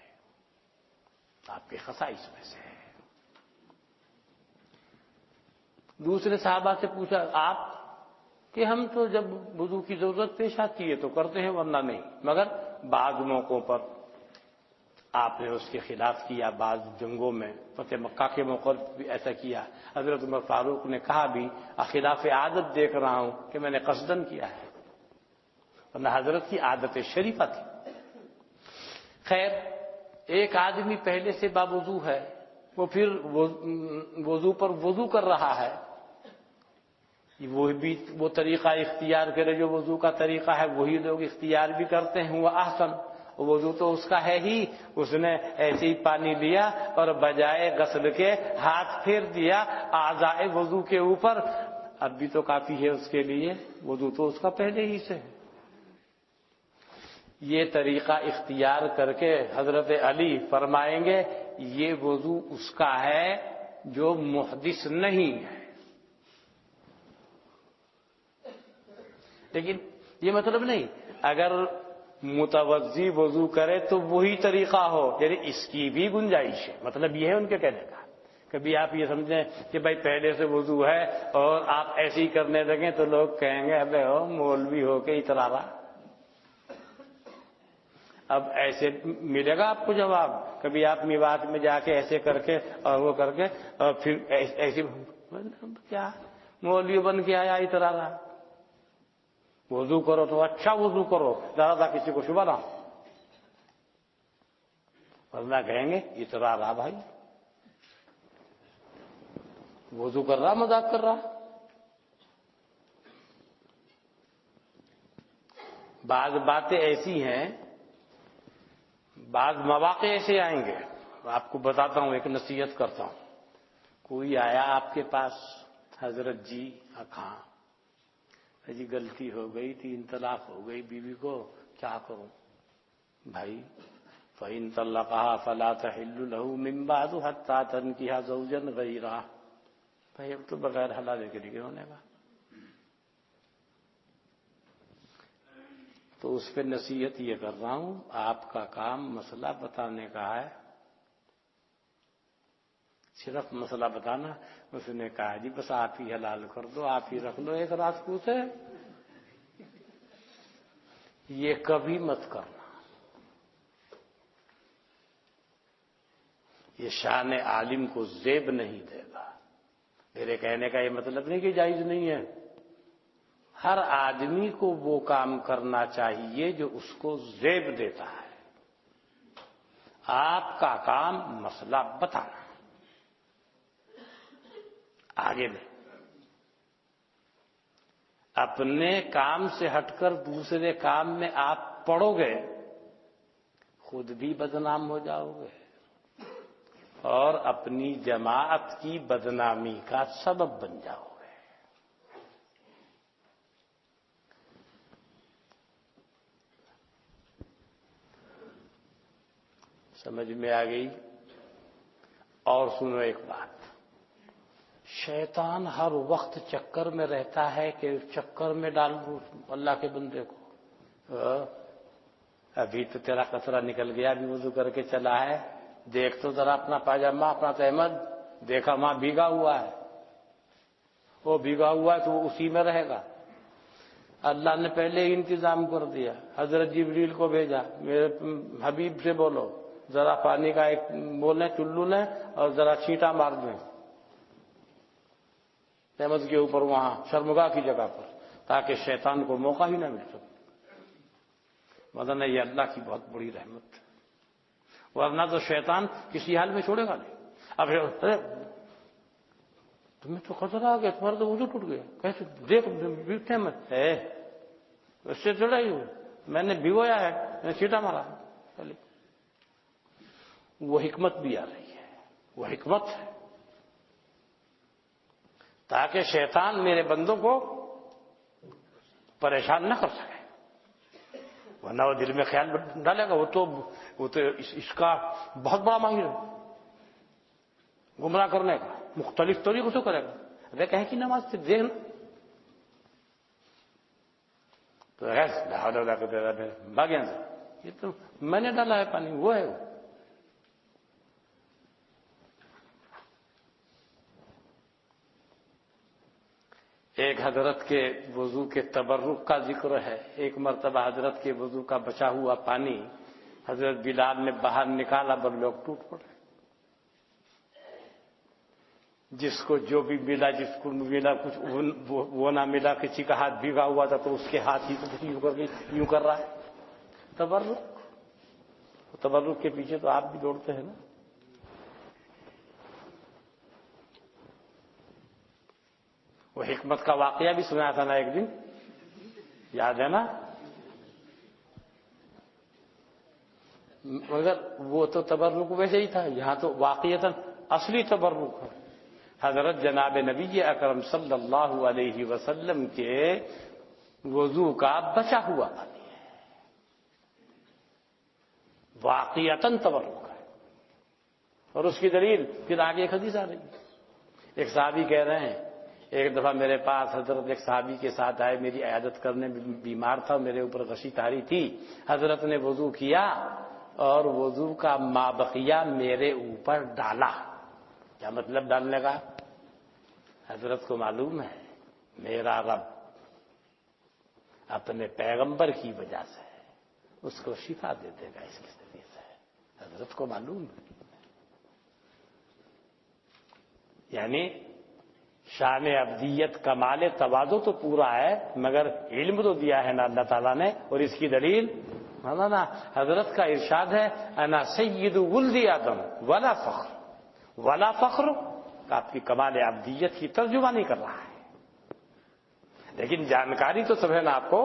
آپ کے خصائص میں سے ہے۔ دوسرے صحابہ سے پوچھا آپ کہ ہم تو جب وضو کی ضرورت پیش آتی ہے تو کرتے ہیں ورنہ نہیں، مگر بعض موقعوں پر آپ نے اس کے خلاف کیا، بعض جنگوں میں فتح مکہ کے موقع بھی ایسا کیا۔ حضرت عمر فاروق نے کہا بھی خلاف عادت دیکھ رہا ہوں کہ میں نے قصدن کیا ہے، ورنہ حضرت کی عادت شریفہ تھی۔ خیر، ایک آدمی پہلے سے باوضو ہے، وہ پھر وضو پر وضو کر رہا ہے، وہ طریقہ اختیار کرے جو وضو کا طریقہ ہے، وہی لوگ اختیار بھی کرتے ہیں، وہ احسن۔ وضو تو اس کا ہے ہی، اس نے ایسے ہی پانی لیا اور بجائے غسل کے ہاتھ پھیر دیا اعضائے وضو کے اوپر، اب بھی تو کافی ہے اس کے لیے، وضو تو اس کا پہلے ہی سے ہے۔ یہ طریقہ اختیار کر کے حضرت علی فرمائیں گے یہ وضو اس کا ہے جو محدث نہیں ہے۔ لیکن یہ مطلب نہیں اگر متوضی وضو کرے تو وہی طریقہ ہو، یعنی اس کی بھی گنجائش ہے، مطلب یہ ہے ان کے کہنے کا۔ کبھی آپ یہ سمجھیں کہ بھائی پہلے سے وضو ہے اور آپ ایسے ہی کرنے لگیں تو لوگ کہیں گے ابے ہو مولوی ہو کے اترا رہا۔ اب ایسے ملے گا آپ کو جواب، کبھی آپ میوات میں جا کے ایسے کر کے اور وہ کر کے اور پھر ایسی کیا مولوی بن کے آیا اترا رہا۔ وضو کرو تو اچھا وضو کرو، زیادہ کسی کو شبہ نہ ہو، ورنہ کہیں گے اترا رہا بھائی، وضو کر رہا مذاق کر رہا۔ بعض باتیں ایسی ہیں، بعض مواقع ایسے آئیں گے، آپ کو بتاتا ہوں، ایک نصیحت کرتا ہوں۔ کوئی آیا آپ کے پاس، حضرت جی ہاں جی غلطی ہو گئی، 3 طلاق ہو گئی بیوی کو، کیا کروں؟ بھائی فَإِن طَلَّقَهَا فَلَا تَحِلُّ لَهُ مِن بَعْدُ حَتَّىٰ تَنكِحَ زَوْجًا غَيْرَهُ۔ بھائی اب تو بغیر حلال کے نہیں ہونے گا۔ تو اس پہ نصیحت یہ کر رہا ہوں، آپ کا کام مسئلہ بتانے کا ہے، صرف مسئلہ بتانا۔ اس نے کہا جی بس آپ ہی حلال کر دو، آپ ہی رکھ لو ایک رات کو سے۔ یہ کبھی مت کرنا، یہ شان عالم کو زیب نہیں دے گا۔ میرے کہنے کا یہ مطلب نہیں کہ جائز نہیں ہے، ہر آدمی کو وہ کام کرنا چاہیے جو اس کو زیب دیتا ہے۔ آپ کا کام مسئلہ بتانا، آگے نہیں۔ اپنے کام سے ہٹ کر دوسرے کام میں آپ پڑو گے، خود بھی بدنام ہو جاؤ گے اور اپنی جماعت کی بدنامی کا سبب بن جاؤ گے۔ سمجھ میں آ گئی؟ اور سنو ایک بات، شیطان ہر وقت چکر میں رہتا ہے کہ چکر میں ڈال دوں اللہ کے بندے کو۔ ابھی تو تیرا قطرہ نکل گیا، ابھی وضو کر کے چلا ہے، دیکھ تو ذرا اپنا پاجامہ، اپنا تہمد دیکھا وہاں بھیگا ہوا ہے، وہ بھیگا ہوا ہے تو وہ اسی میں رہے گا۔ اللہ نے پہلے ہی انتظام کر دیا، حضرت جبریل کو بھیجا، میرے حبیب سے بولو ذرا پانی کا ایک بولیں چلو لیں اور ذرا چھینٹا مار دیں تہمد کے اوپر، وہاں شرمگاہ کی جگہ پر، تاکہ شیطان کو موقع ہی نہ مل سکے۔ مطلب یہ اللہ کی بہت بڑی رحمت ہے، ورنہ تو شیطان کسی حال میں چھوڑے گا نہیں۔ اب ارے تمہیں تو خطرہ آ گیا، تمہارا تو وضو ٹوٹ گیا، کیسے؟ دیکھ تہمت ہے، اس سے چڑھائی ہوئی، میں نے بھگویا ہے، میں نے چھینٹا مارا۔ وہ حکمت بھی آ رہی ہے، وہ حکمت ہے تاکہ شیطان میرے بندوں کو پریشان نہ کر سکے، ورنہ وہ دل میں خیال ڈالے گا، وہ تو اس کا بہت بڑا ماہر ہے گمراہ کرنے کا، مختلف طریقوں سے کرے گا۔ اگر کہیں کہ نماز سے ذہن تو بھاگیاں سے، یہ تو میں نے ڈالا ہے پانی، وہ ہے وہ۔ ایک حضرت کے وضو کے تبرک کا ذکر ہے، ایک مرتبہ حضرت کے وضو کا بچا ہوا پانی حضرت بلال نے باہر نکالا، پر لوگ ٹوٹ پڑے۔ جس کو جو بھی ملا، جس کو ملا کچھ وہ نہ ملا، کسی کا ہاتھ بھیگا ہوا تھا تو اس کے ہاتھ ہی تو یوں کر رہا ہے۔ تبرک کے پیچھے تو آپ بھی دوڑتے ہیں نا۔ وہ حکمت کا واقعہ بھی سنا تھا نا ایک دن، یاد ہے نا؟ مگر وہ تو تبرک ویسے ہی تھا، یہاں تو واقعتاً اصلی تبرک ہے۔ حضرت جناب نبی اکرم صلی اللہ علیہ وسلم کے وضو کا بچا ہوا پانی ہے، واقعتاً تبرک ہے۔ اور اس کی دلیل پھر آگے ایک حدیث آ رہی ہے، ایک صحابی کہہ رہے ہیں ایک دفعہ میرے پاس حضرت ایک صحابی کے ساتھ آئے، میری عیادت کرنے، بیمار تھا، میرے اوپر غشی طاری تھی. حضرت نے وضو کیا اور وضو کا ما بقیہ میرے اوپر ڈالا. کیا مطلب ڈالنے کا؟ حضرت کو معلوم ہے میرا رب اپنے پیغمبر کی وجہ سے اس کو شفا دے دے گا اس کے ذریعے سے. حضرت کو معلوم ہے. یعنی شان ابدیت کمال تواضع تو پورا ہے، مگر علم تو دیا ہے نا اللہ تعالیٰ نے. اور اس کی دلیل مولانا حضرت کا ارشاد ہے انا سید ولد آدم ولا فخر. ولا فخر آپ کی کمال ابدیت کی ترجمہ نہیں کر رہا ہے، لیکن جانکاری تو سب ہے نا آپ کو.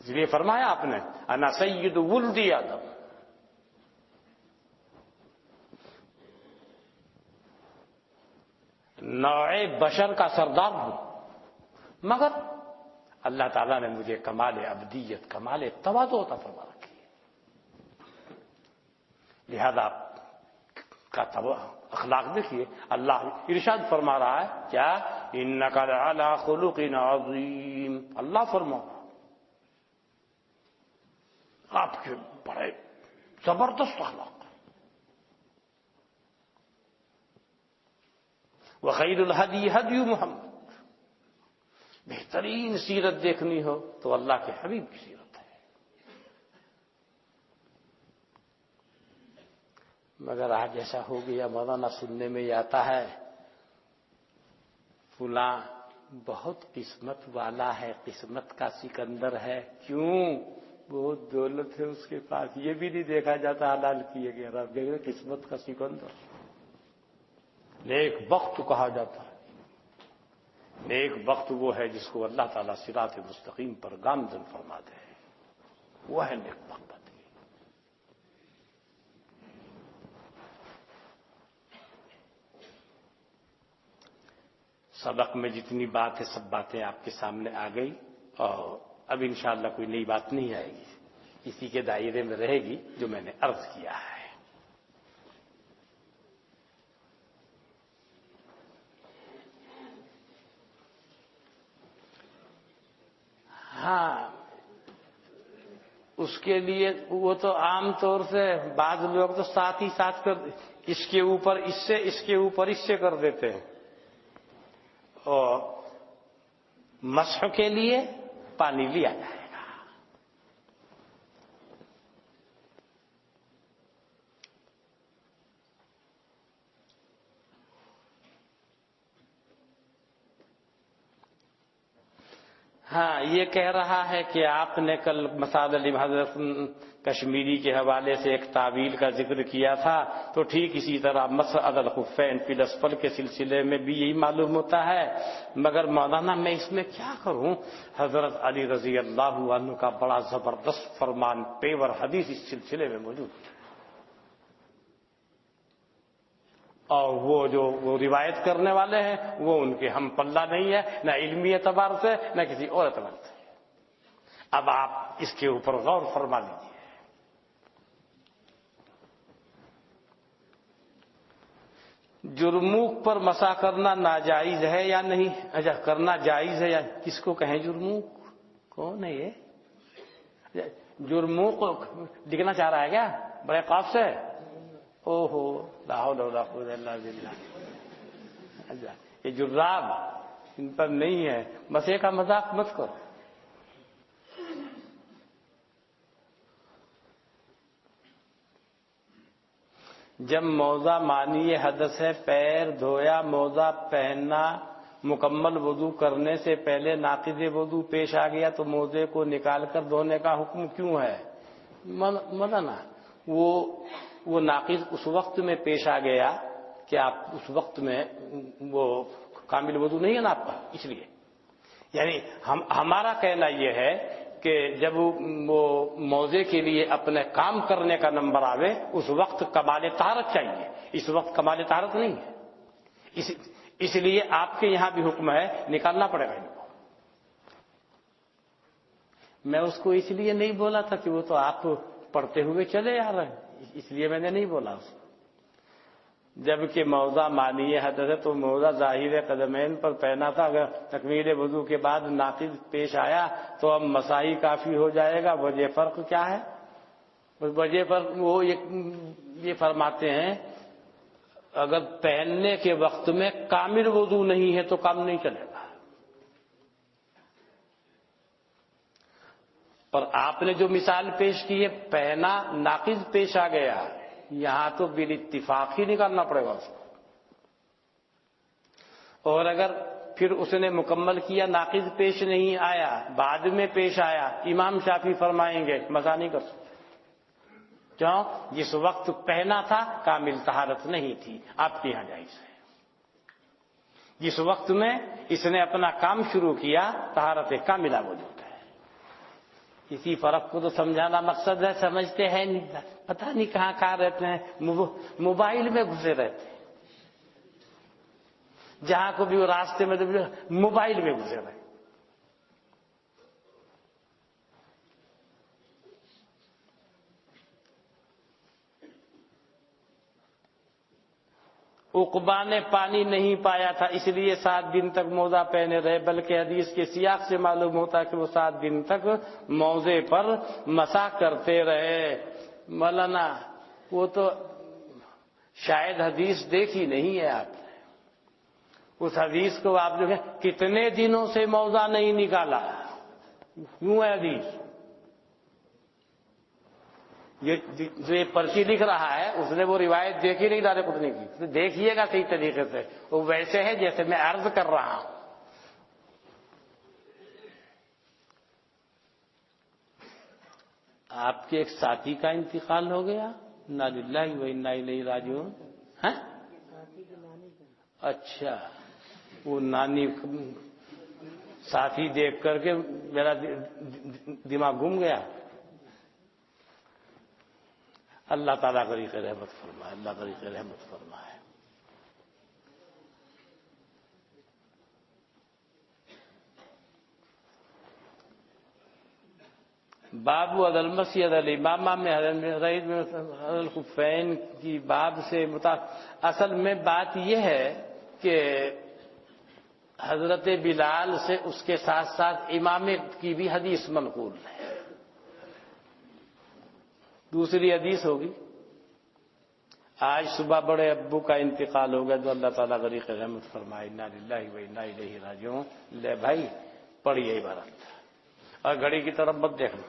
اس لیے فرمایا آپ نے انا سید ولد آدم. نوع بشر کا سردار ہوں، مگر اللہ تعالیٰ نے مجھے کمال ابدیت، کمال تواضع عطا فرما رکھی ہے. لہذا کا اخلاق دیکھیے، اللہ ارشاد فرما رہا ہے کیا انک لعلی خلق عظیم. اللہ فرما آپ کے بڑے زبردست اخلاق. وخیر الہدی ہدی محمد. بہترین سیرت دیکھنی ہو تو اللہ کے حبیب کی سیرت ہے. مگر آج ایسا ہو گیا مولانا، سننے میں یہ آتا ہے فلاں بہت قسمت والا ہے، قسمت کا سکندر ہے. کیوں؟ بہت دولت ہے اس کے پاس. یہ بھی نہیں دیکھا جاتا حلال کیے گئے رب دیکھ قسمت کا سکندر. نیک بخت کہا جاتا ہے. نیک بخت وہ ہے جس کو اللہ تعالیٰ صراط مستقیم پر گامزن فرما دے، وہ ہے نیک بخت. سبق میں جتنی بات ہے سب باتیں آپ کے سامنے آ گئی، اور اب انشاءاللہ کوئی نئی بات نہیں آئے گی، اسی کے دائرے میں رہے گی جو میں نے عرض کیا ہے. ہاں، اس کے لیے وہ تو عام طور سے بعض لوگ تو ساتھ ہی ساتھ کر اس کے اوپر اس سے، اس کے اوپر اس سے کر دیتے ہیں. اور مسح کے لیے پانی لیا جائے گا. ہاں، یہ کہہ رہا ہے کہ آپ نے کل مسعد علی حضرت کشمیری کے حوالے سے ایک تعویل کا ذکر کیا تھا، تو ٹھیک اسی طرح مسح علی الخفین فی الاسفل کے سلسلے میں بھی یہی معلوم ہوتا ہے. مگر مولانا میں اس میں کیا کروں؟ حضرت علی رضی اللہ عنہ کا بڑا زبردست فرمان پیور حدیث اس سلسلے میں موجود ہے، اور وہ روایت کرنے والے ہیں وہ ان کے ہم پلہ نہیں ہے، نہ علمی اعتبار سے نہ کسی اور اعتبار سے. اب آپ اس کے اوپر غور فرما لیجیے. جرموک پر مسا کرنا ناجائز ہے یا نہیں؟ اچھا، کرنا جائز ہے یا کس کو کہیں جرموک؟ کون ہے یہ جرموک؟ لکھنا چاہ رہا ہے کیا بڑے قاف سے؟ او ہو، لا حول ولا قوت الا باللہ. اچھا، یہ جراب ان پر نہیں ہے. مسے کا مذاق مت کرو. جب موزہ مانی حدث ہے، پیر دھویا، موزہ پہننا، مکمل وضو کرنے سے پہلے ناقض وضو پیش آ گیا تو موزے کو نکال کر دھونے کا حکم کیوں ہے؟ مولانا وہ ناقض اس وقت میں پیش آ گیا کہ آپ اس وقت میں وہ کامل وضو نہیں ہے نا آپ کا، اس لیے. یعنی ہمارا کہنا یہ ہے کہ جب وہ موزے کے لیے اپنے کام کرنے کا نمبر آوے اس وقت کمال طہارت چاہیے، اس وقت کمال طہارت نہیں ہے. اس لیے آپ کے یہاں بھی حکم ہے نکالنا پڑے گا ان کو. میں اس کو اس لیے نہیں بولا تھا کہ وہ تو آپ پڑھتے ہوئے چلے آ رہے ہیں، اس لیے میں نے نہیں بولا اس کو. جبکہ موضع معنی حدث ہے تو موضع ظاہر قدمین پر پہنا تھا. اگر تکمیل وضو کے بعد ناقض پیش آیا تو اب مسائی کافی ہو جائے گا. وجہ فرق کیا ہے؟ وجہ فرق وہ یہ فرماتے ہیں اگر پہننے کے وقت میں کامل وضو نہیں ہے تو کام نہیں چلے گا. اور آپ نے جو مثال پیش کی ہے پہنا ناقض پیش آ گیا، یہاں تو بالاتفاق ہی نکالنا پڑے گا اس کو. اور اگر پھر اس نے مکمل کیا ناقض پیش نہیں آیا بعد میں پیش آیا، امام شافعی فرمائیں گے مسا نہیں کر سکتے. کیوں؟ جس وقت پہنا تھا کامل طہارت نہیں تھی، آپ کے یہاں جائز ہے. جس وقت میں اس نے اپنا کام شروع کیا طہارت کاملہ موجود ہے. اسی فرق کو تو سمجھانا مقصد ہے، سمجھتے ہیں نہیں، پتہ نہیں کہاں رہتے ہیں، موبائل میں گھسے رہتے ہیں. جہاں کو بھی وہ راستے میں موبائل میں گھسے رہے. عقبہ نے پانی نہیں پایا تھا اس لیے 7 دن تک موزہ پہنے رہے، بلکہ حدیث کے سیاق سے معلوم ہوتا ہے کہ وہ 7 دن تک موزے پر مسح کرتے رہے. مولانا وہ تو شاید حدیث دیکھی نہیں ہے آپ نے. اس حدیث کو آپ جو ہے کتنے دنوں سے موزہ نہیں نکالا، کیوں ہے حدیث؟ یہ پرچی لکھ رہا ہے اس نے وہ روایت دیکھی نہیں دارے قطنی کی. دیکھیے گا صحیح طریقے سے، وہ ویسے ہے جیسے میں عرض کر رہا ہوں. آپ کے ایک ساتھی کا انتقال ہو گیا، انا للہ و انا الیہ راجعون. اچھا، وہ نانی ساتھی دیکھ کر کے میرا دماغ گم گیا. اللہ تعالیٰ غریق رحمت فرمائے، اللہ غریق رحمت فرمائے. باب المسجد الامامہ میں حضرت الخفین کی باب سے اصل میں بات یہ ہے کہ حضرت بلال سے اس کے ساتھ ساتھ امامت کی بھی حدیث منقول ہے. دوسری حدیث ہوگی. آج صبح بڑے ابو کا انتقال ہو گیا تو اللہ تعالیٰ غریق رحمت فرمائے. انا للہ و انا الیہ راجعون. لے بھائی پڑھیے عبارت اور گھڑی کی طرف مت دیکھنا.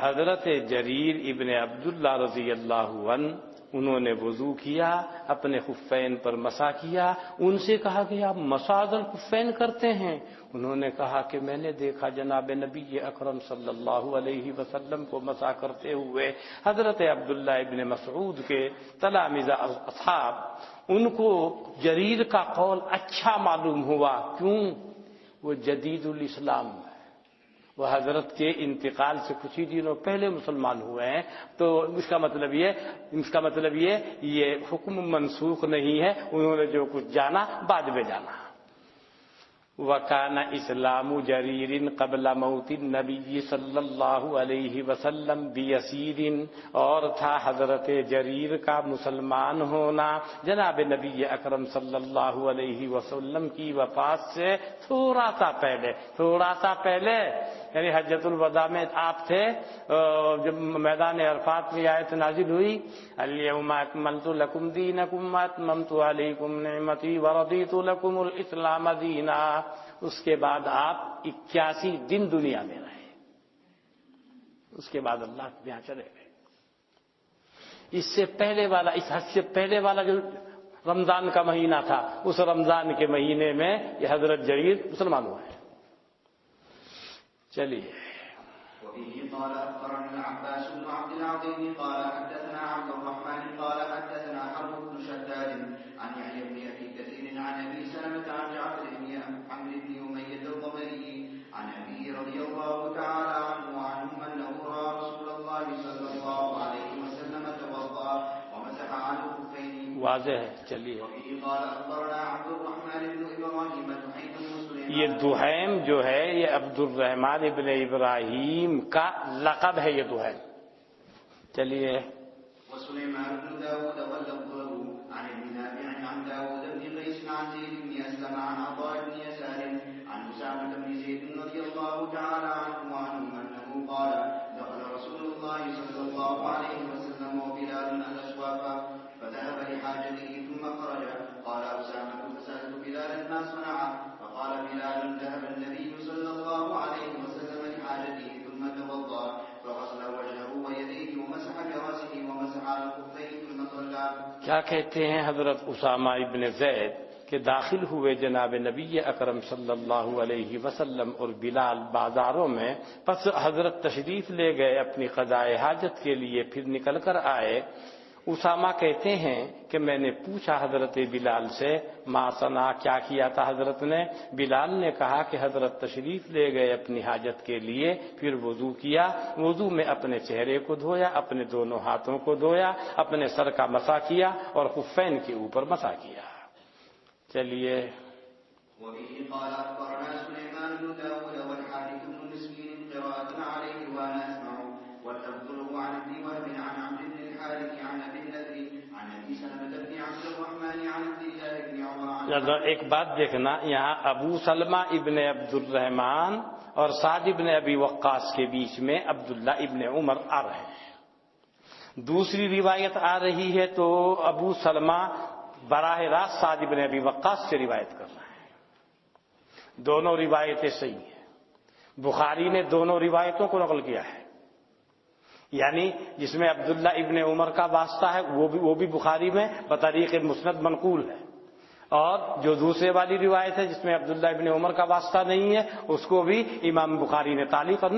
حضرت جریر ابن عبداللہ رضی اللہ عنہ انہوں نے وضو کیا، اپنے خفین پر مسح کیا. ان سے کہا کہ آپ مسح الخفین کرتے ہیں؟ انہوں نے کہا کہ میں نے دیکھا جناب نبی اکرم صلی اللہ علیہ وسلم کو مسح کرتے ہوئے. حضرت عبداللہ ابن مسعود کے تلامذہ اصحاب ان کو جریر کا قول اچھا معلوم ہوا. کیوں؟ وہ جدید الاسلام ہے، وہ حضرت کے انتقال سے کچھ ہی دنوں پہلے مسلمان ہوئے ہیں. تو اس کا مطلب یہ حکم منسوخ نہیں ہے. انہوں نے جو کچھ جانا بعد میں جانا. وَكَانَ إِسْلَامُ جَرِيرٍ قَبْلَ مَوْتِ النَّبِيِّ صلی اللہ علیہ وسلم بِيَسِيرٍ، اور تھا حضرت جریر کا مسلمان ہونا جناب نبی اکرم صلی اللہ علیہ وسلم کی وفات سے تھوڑا سا پہلے یعنی حجۃ الوداع میں آپ تھے. جب میدان عرفات میں آیت نازل ہوئی الیوم اکملت لکم دینکم واتممت علیکم نعمتی ورضیت لکم الاسلام دینا، اس کے بعد آپ 81 دن دنیا میں رہے. اس کے بعد اللہ کے یہاں چلے گئے. اس سے پہلے والا، اس حد سے پہلے والا جو رمضان کا مہینہ تھا، اس رمضان کے مہینے میں یہ حضرت جریر مسلمان ہوئے ہیں۔ چلیے وبه قال أخبرنا العباس بن عبد العظيم قال حدثنا عبد الرحمن قال حدثنا حرب بن شداد عن يحيى بن أبي كثير عن أبي سلمة عن جعفر بن عمرو بن أمية الضمري عن أبيه رضي الله تعالى عنه وعنهم أنه رأى رسول الله صلى الله عليه وسلم توضأ ومسح على الخفين واضح ہے۔ چلیے وبه قال أخبرنا عبد الرحمن بن إبراهيم الحيث مسلم یہ دحیم جو ہے یہ عبد الرحمن ابن ابراہیم کا لقب ہے، یہ دحیم۔ چلیے وسليمان بن داود واللفظ له عن ابن نافع عن داود بن قيس عن زيد بن أسلم عن عطاء بن يسار عن أسامة بن زيد رضي الله تعالى عنه وعنهم أنه قال دخل رسول الله صلى الله عليه وسلم وبلال الأسواق فذهب لحاجته ثم خرج. قال أسامة فسألت بلالا ما صنع فقال بلال ذهب النبي صلى الله عليه وسلم لحاجته ثم توضأ فغسل وجهه ويديه ومسح برأسه ومسح على الخفين ثم صلى. کیا کہتے ہیں حضرت اسامہ ابن زید کہ داخل ہوئے جناب نبی اکرم صلی اللہ علیہ وسلم اور بلال بازاروں میں، پس حضرت تشریف لے گئے اپنی قضاء حاجت کے لیے، پھر نکل کر آئے۔ اسامہ کہتے ہیں کہ میں نے پوچھا حضرت بلال سے ما صنع، کیا کیا تھا حضرت نے؟ بلال نے کہا کہ حضرت تشریف لے گئے اپنی حاجت کے لیے، پھر وضو کیا، وضو میں اپنے چہرے کو دھویا، اپنے دونوں ہاتھوں کو دھویا، اپنے سر کا مسح کیا اور خفین کے اوپر مسح کیا۔ چلیے وبه قال أخبرنا سليمان بن داود والحارث بن مسكين قراءة عليه وأنا أسمع واللفظ له عن ابن وهب عن عمرو بن الحارث عن أبي النذر عن أبي سلمة بن عبد الرحمن عن عبد الله بن عمر. ایک بات دیکھنا، یہاں ابو سلمہ ابن عبد الرحمن اور سعد ابن ابی وقاص کے بیچ میں عبداللہ ابن عمر آ رہے ہیں۔ دوسری روایت آ رہی ہے تو ابو سلمہ براہ راست سعد ابن ابی وقاص سے روایت کر رہے ہیں۔ دونوں روایتیں صحیح ہیں، بخاری نے دونوں روایتوں کو نقل کیا ہے، یعنی جس میں عبداللہ ابن عمر کا واسطہ ہے وہ بھی بخاری میں بطریق مسند منقول ہے، اور جو دوسرے والی روایت ہے جس میں عبداللہ ابن عمر کا واسطہ نہیں ہے اس کو بھی امام بخاری نے تعلیقاً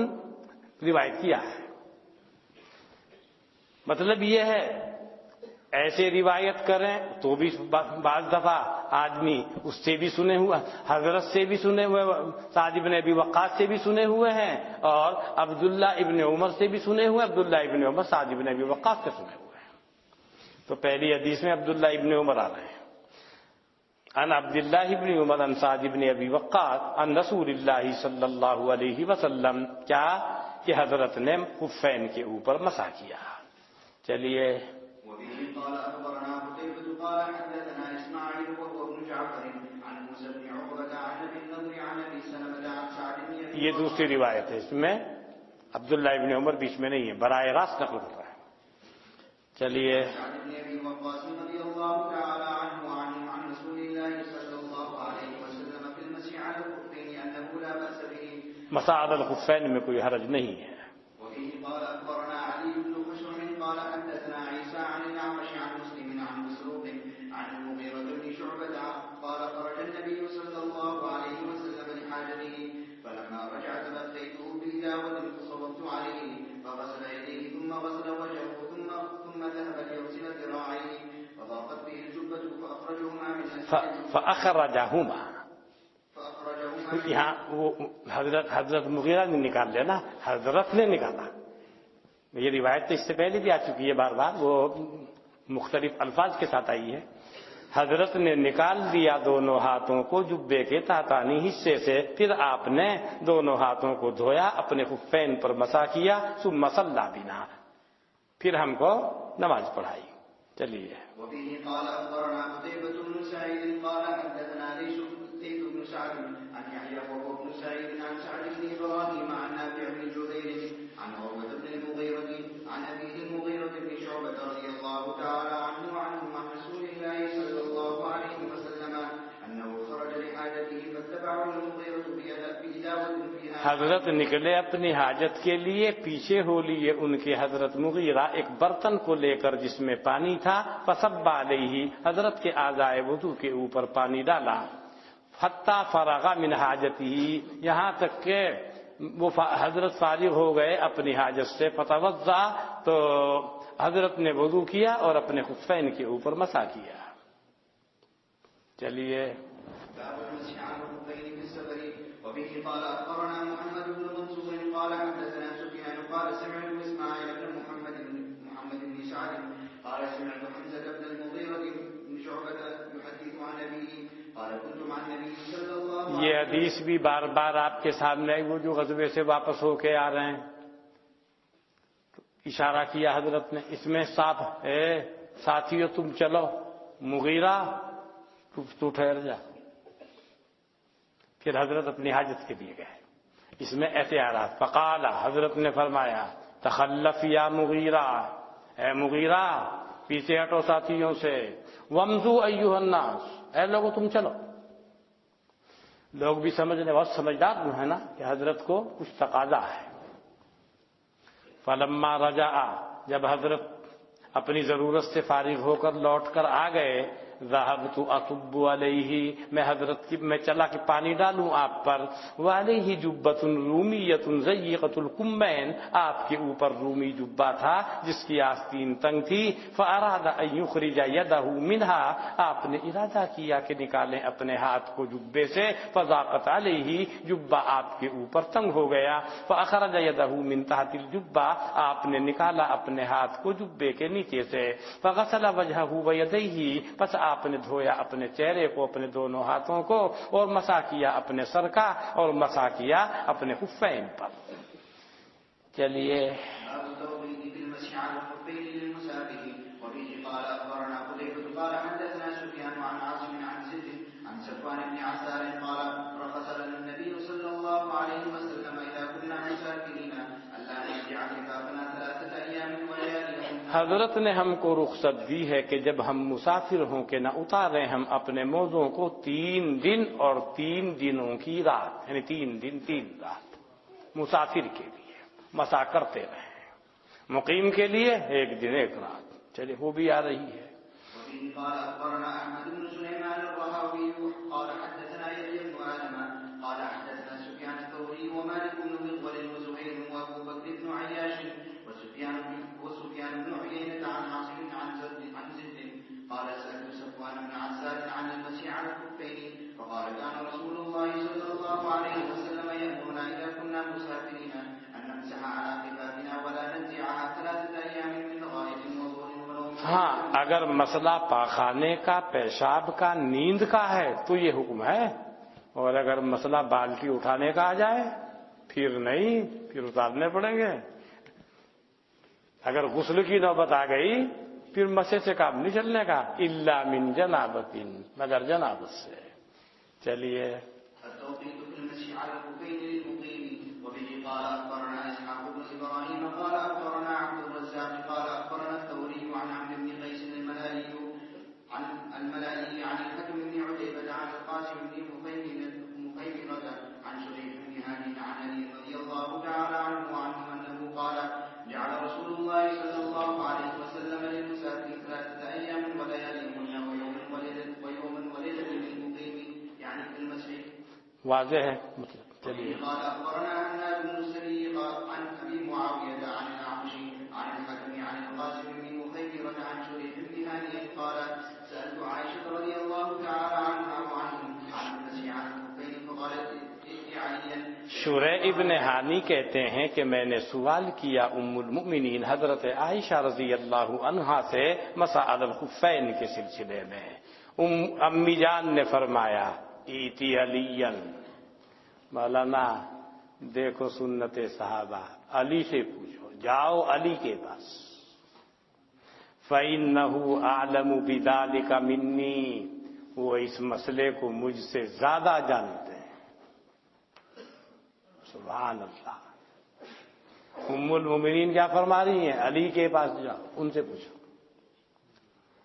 روایت کیا ہے۔ مطلب یہ ہے ایسے روایت کریں تو بھی بعض دفعہ آدمی اس سے بھی سنے ہوئے، حضرت سے بھی سنے ہوئے، سعد ابن ابی وقاص سے بھی سنے ہوئے ہیں، اور عبداللہ ابن عمر سے بھی سنے ہوئے، عبداللہ ابن عمر سعد ابن ابی وقاص سے سنے ہوئے ہیں۔ تو پہلی حدیث میں عبداللہ ابن عمر آ رہے ہیں، عن عبداللہ ابن عمر عن سعد ابن ابی وقاص عن رسول اللہ صلی اللہ علیہ وسلم، کیا کہ حضرت نے خفین کے اوپر مسح کیا۔ چلیے وبه قال أخبرنا قتيبة قال حدثنا إسماعيل وهو ابن جعفر عن موسى بن عقبة عن أبي النضر عن أبي سلمة عن سعد بن أبي یہ دوسری روایت ہے، اس میں عبداللہ ابن عمر بیچ میں نہیں ہے، براہ راست نقل کر رہا ہے۔ چلیے سعد بن أبي وقاص رضي الله تعالى عنه وعنه عن رسول الله صلى الله عليه وسلم في المسح على الخفين أنه لا بأس به. مسح علی الخفین میں کوئی حرج نہیں ہے۔ وفيه قال أخبرنا علي بن خشرم قال حدثنا عيسى عن الأعمش عن مسلم عن مسروق عن المغيرة بن شعبة قال خرج النبي صلى الله عليه وسلم لحاجته فلما رجع تبخيته بإداوة فصببت عليه فغسل يديه ثم غسل وجهه ثم ذهب ليغسل ذراعيه فضاقت به الجبة فأخرجهما من فأخرجهما یہاں وہ حضرت مغیرہ نے نکال لیا نا، حضرت نے نکالا۔ یہ روایت تو اس سے پہلے بھی آ چکی ہے، بار بار وہ مختلف الفاظ کے ساتھ آئی ہے۔ حضرت نے نکال دیا دونوں ہاتھوں کو جبے کے تحتانی حصے سے، پھر آپ نے دونوں ہاتھوں کو دھویا، اپنے خفین پر مسح کیا، ثم صلی بنا، پھر ہم کو نماز پڑھائی۔ چلیے وفيه قال أخبرنا قتيبة بن سعيد قال حدثنا ليث بن سعد عن يحيى وهو بن سعيد عن سعد بن إبراهيم عن نافع بن جبير عن عروة بن المغيرة عن أبيه المغيرة بن شعبة رضي الله تعالى عنه وعنهم عن رسول الله صلى الله عليه وسلم أنه خرج لحاجته فاتبعه المغيرة بإداوة فيها حضرت نکلے اپنی حاجت کے لیے، پیچھے ہو لیے ان کے حضرت مغیرہ ایک برتن کو لے کر جس میں پانی تھا، فصب علیہ، حضرت کے اعضائے وضو کے اوپر پانی ڈالا، حتی فرغ من حاجتہ، یہاں تک کہ وہ حضرت فارغ ہو گئے اپنی حاجت سے، فتوضا، تو حضرت نے وضو کیا اور اپنے خفین کے اوپر مسح کیا۔ چلیے باب المسح على الخفين في السفر وبه قال اخبرنا محمد بن منصور قال حدثنا سفيان قال سمعت اسماعيل بن محمد بن سعد قال سمعت حمزة بن المغيرة بن شعبة يحدث عن أبيه قال كنت مع النبي صلى الله عليه وسلم۔ یہ حدیث بھی بار بار آپ کے سامنے، وہ جو غزوے سے واپس ہو کے آ رہے ہیں، اشارہ کیا حضرت نے، اس میں صاف ہے ساتھیو تم چلو، مغیرہ تو ٹھہر جا۔ پھر حضرت اپنی حاجت کے لیے گئے، اس میں اعتراض، فقال، حضرت نے فرمایا، تخلف یا مغیرہ، اے مغیرہ پیچھے ہٹو ساتھیوں سے، وامضوا ایھا الناس، اے لوگوں تم چلو۔ لوگ بھی سمجھنے، بہت سمجھدار ہے نا کہ حضرت کو کچھ تقاضا ہے۔ فلما رجع، جب حضرت اپنی ضرورت سے فارغ ہو کر لوٹ کر آ گئے، ذهبت اصب علیہ، میں چلا کہ پانی ڈالوں آپ پر، وعلیہ جبۃ رومیۃ ضیقۃ الکمین، آپ کے اوپر رومی جبہ تھا جس کی آستین تنگ تھی، فاراد ان یخرج یدہ منہا، آپ نے ارادہ کیا کہ نکالیں اپنے ہاتھ کو جبے سے، فضاقت علیہ، جبہ آپ کے اوپر تنگ ہو گیا، فاخرج یدہ من تحت الجبہ، آپ نے نکالا اپنے ہاتھ کو جبے کے نیچے سے، فغسل وجہہ ویدیہ، پس آپ نے دھویا اپنے چہرے کو، اپنے دونوں ہاتھوں کو، اور مسح کیا اپنے سر کا، اور مسح کیا اپنے خفین پر۔ چلیے باب التوقيت في المسح على الخفين للمسافر وبه قال اخبرنا قتيبة قال حدثنا سفيان عن عاصم عن زيد عن صفوان بن عسار قال رخص لنا النبي صلى الله عليه وسلم اذا كنا مسافرين الا نرجع خفافنا 3 ايام ولياليهم۔ حضرت نے ہم کو رخصت دی ہے کہ جب ہم مسافر ہوں کہ نہ اتاریں ہم اپنے موزوں کو 3 دن اور 3 دنوں کی رات، یعنی 3 دن 3 رات مسافر کے لیے مسا کرتے رہیں، مقیم کے لیے 1 دن 1 رات۔ چلیے وہ بھی آ رہی ہے۔ وبه قال اخبرنا احمد بن سليمان الرهاوي قال حدثنا يحيى بن ادم قال حدثنا سفيان الثوري ومالك بن مغول وزهير وابو بكر بن عياش وسفيان بن عيينة عن عاصم عن زيد قال سألت صفوان بن عسار عن المسح على الخفين فقال كان رسول الله صلى الله عليه وسلم يأمرنا إذا كنا مسافرين أن نمسح على خفافنا ولا ننزعها 3 أيام من غائط وظهر ونوم۔ ہاں، اگر مسئلہ پاخانے کا، پیشاب کا، نیند کا ہے تو یہ حکم ہے، اور اگر مسئلہ بالٹی اٹھانے کا آ جائے پھر نہیں، پھر اتارنے پڑیں گے۔ اگر غسل کی نوبت آ گئی پھر مسے سے کام نہیں چلنے کا، الا من جنابت، مگر جنابت سے۔ چلیے التوقيت في المسح على الخفين للمقيم وبه قال اخبرنا اسحاق بن ابراهيم قال اخبرنا عبد الرزاق قال اخبرنا الثوري عن عمرو بن قيس الملائي عن الحكم بن عتيبة عن القاسم بن مخيمرة عن شريح بن هاني عن علي رضي الله تعالى عنه انه قال جعل رسول الله صلى الله عليه وسلم للمسافر 3 ايام ولياليهن ويوما وليلة للمقيم يعني في المسح۔ واضح ہے مطلب۔ چلیے قال اخبرنا عناد بن السري عن ابي معاوية عن الاعمش عن الحكم عن القاسم بن مخيمرة عن شريح بن هاني قال سألت عائشة رضي الله تعالى عنها وعنهم عن المسح على الخفين فقالت ائت عليا۔ شریح ابن ہانی کہتے ہیں کہ میں نے سوال کیا ام المؤمنین حضرت عائشہ رضی اللہ عنہا سے مسح علی الخفین کے سلسلے میں۔ امی جان نے فرمایا ایتی علی، مولانا دیکھو سنت صحابہ، علی سے پوچھو، جاؤ علی کے پاس، فَإِنَّهُ أَعْلَمُ بِذَلِكَ مِنِّي، وہ اس مسئلے کو مجھ سے زیادہ جانتے ہیں۔ سبحان اللہ، ام المومنین کیا فرما رہی ہیں؟ علی کے پاس جاؤ، ان سے پوچھو،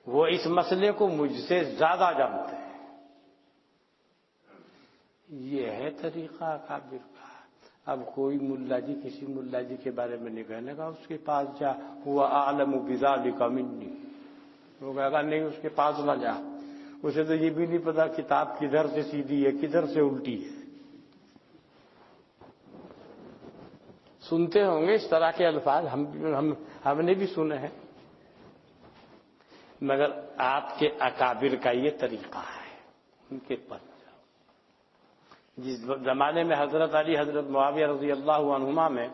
وہ اس مسئلے کو مجھ سے زیادہ جانتے ہیں۔ یہ ہے طریقہ کابر کا۔ اب کوئی ملا جی کسی ملا جی کے بارے میں نہیں کہنے کا اس کے پاس جا ہوا اعلم بذالک منی، وہ کہے گا نہیں اس کے پاس نہ جا، اسے تو یہ بھی نہیں پتا کتاب کدھر سے سیدھی ہے کدھر سے الٹی ہے۔ سنتے ہوں گے اس طرح کے الفاظ، ہم نے بھی سنے ہیں، مگر آپ کے اکابر کا یہ طریقہ ہے، ان کے پاس جاؤ۔ جس زمانے میں حضرت علی حضرت معاویہ رضی اللہ عنہما میں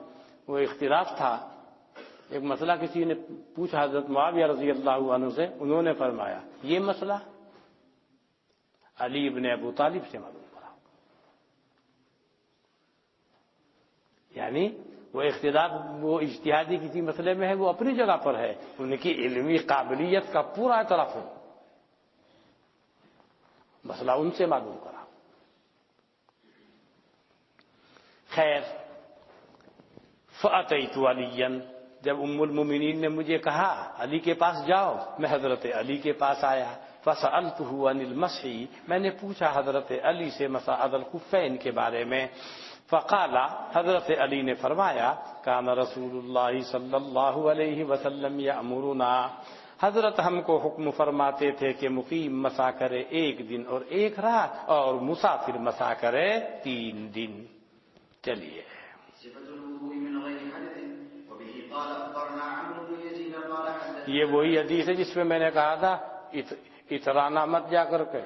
وہ اختلاف تھا، ایک مسئلہ کسی نے پوچھا حضرت معاویہ رضی اللہ عنہ سے، انہوں نے فرمایا یہ مسئلہ علی ابن ابو طالب سے معلوم کراؤ۔ یعنی وہ اختلاف وہ اجتہادی کسی مسئلے میں ہے، وہ اپنی جگہ پر ہے، ان کی علمی قابلیت کا پورا اعتراف ہے، مسئلہ ان سے معلوم کراؤ۔ خیر، فأتیت علیا، جب ام المؤمنین نے مجھے کہا علی کے پاس جاؤ، میں حضرت علی کے پاس آیا، فسألتہ عن المسح، میں نے پوچھا حضرت علی سے مسح الخفین کے بارے میں، فقال، حضرت علی نے فرمایا کان رسول اللہ صلی اللہ علیہ وسلم یأمرنا، حضرت ہم کو حکم فرماتے تھے کہ مقیم مسح کرے 1 دن اور 1 رات، اور مسافر مسح کرے 3 دن۔ چلیے، یہ وہی حدیث ہے جس میں میں نے کہا تھا اترانا مت جا کر کے،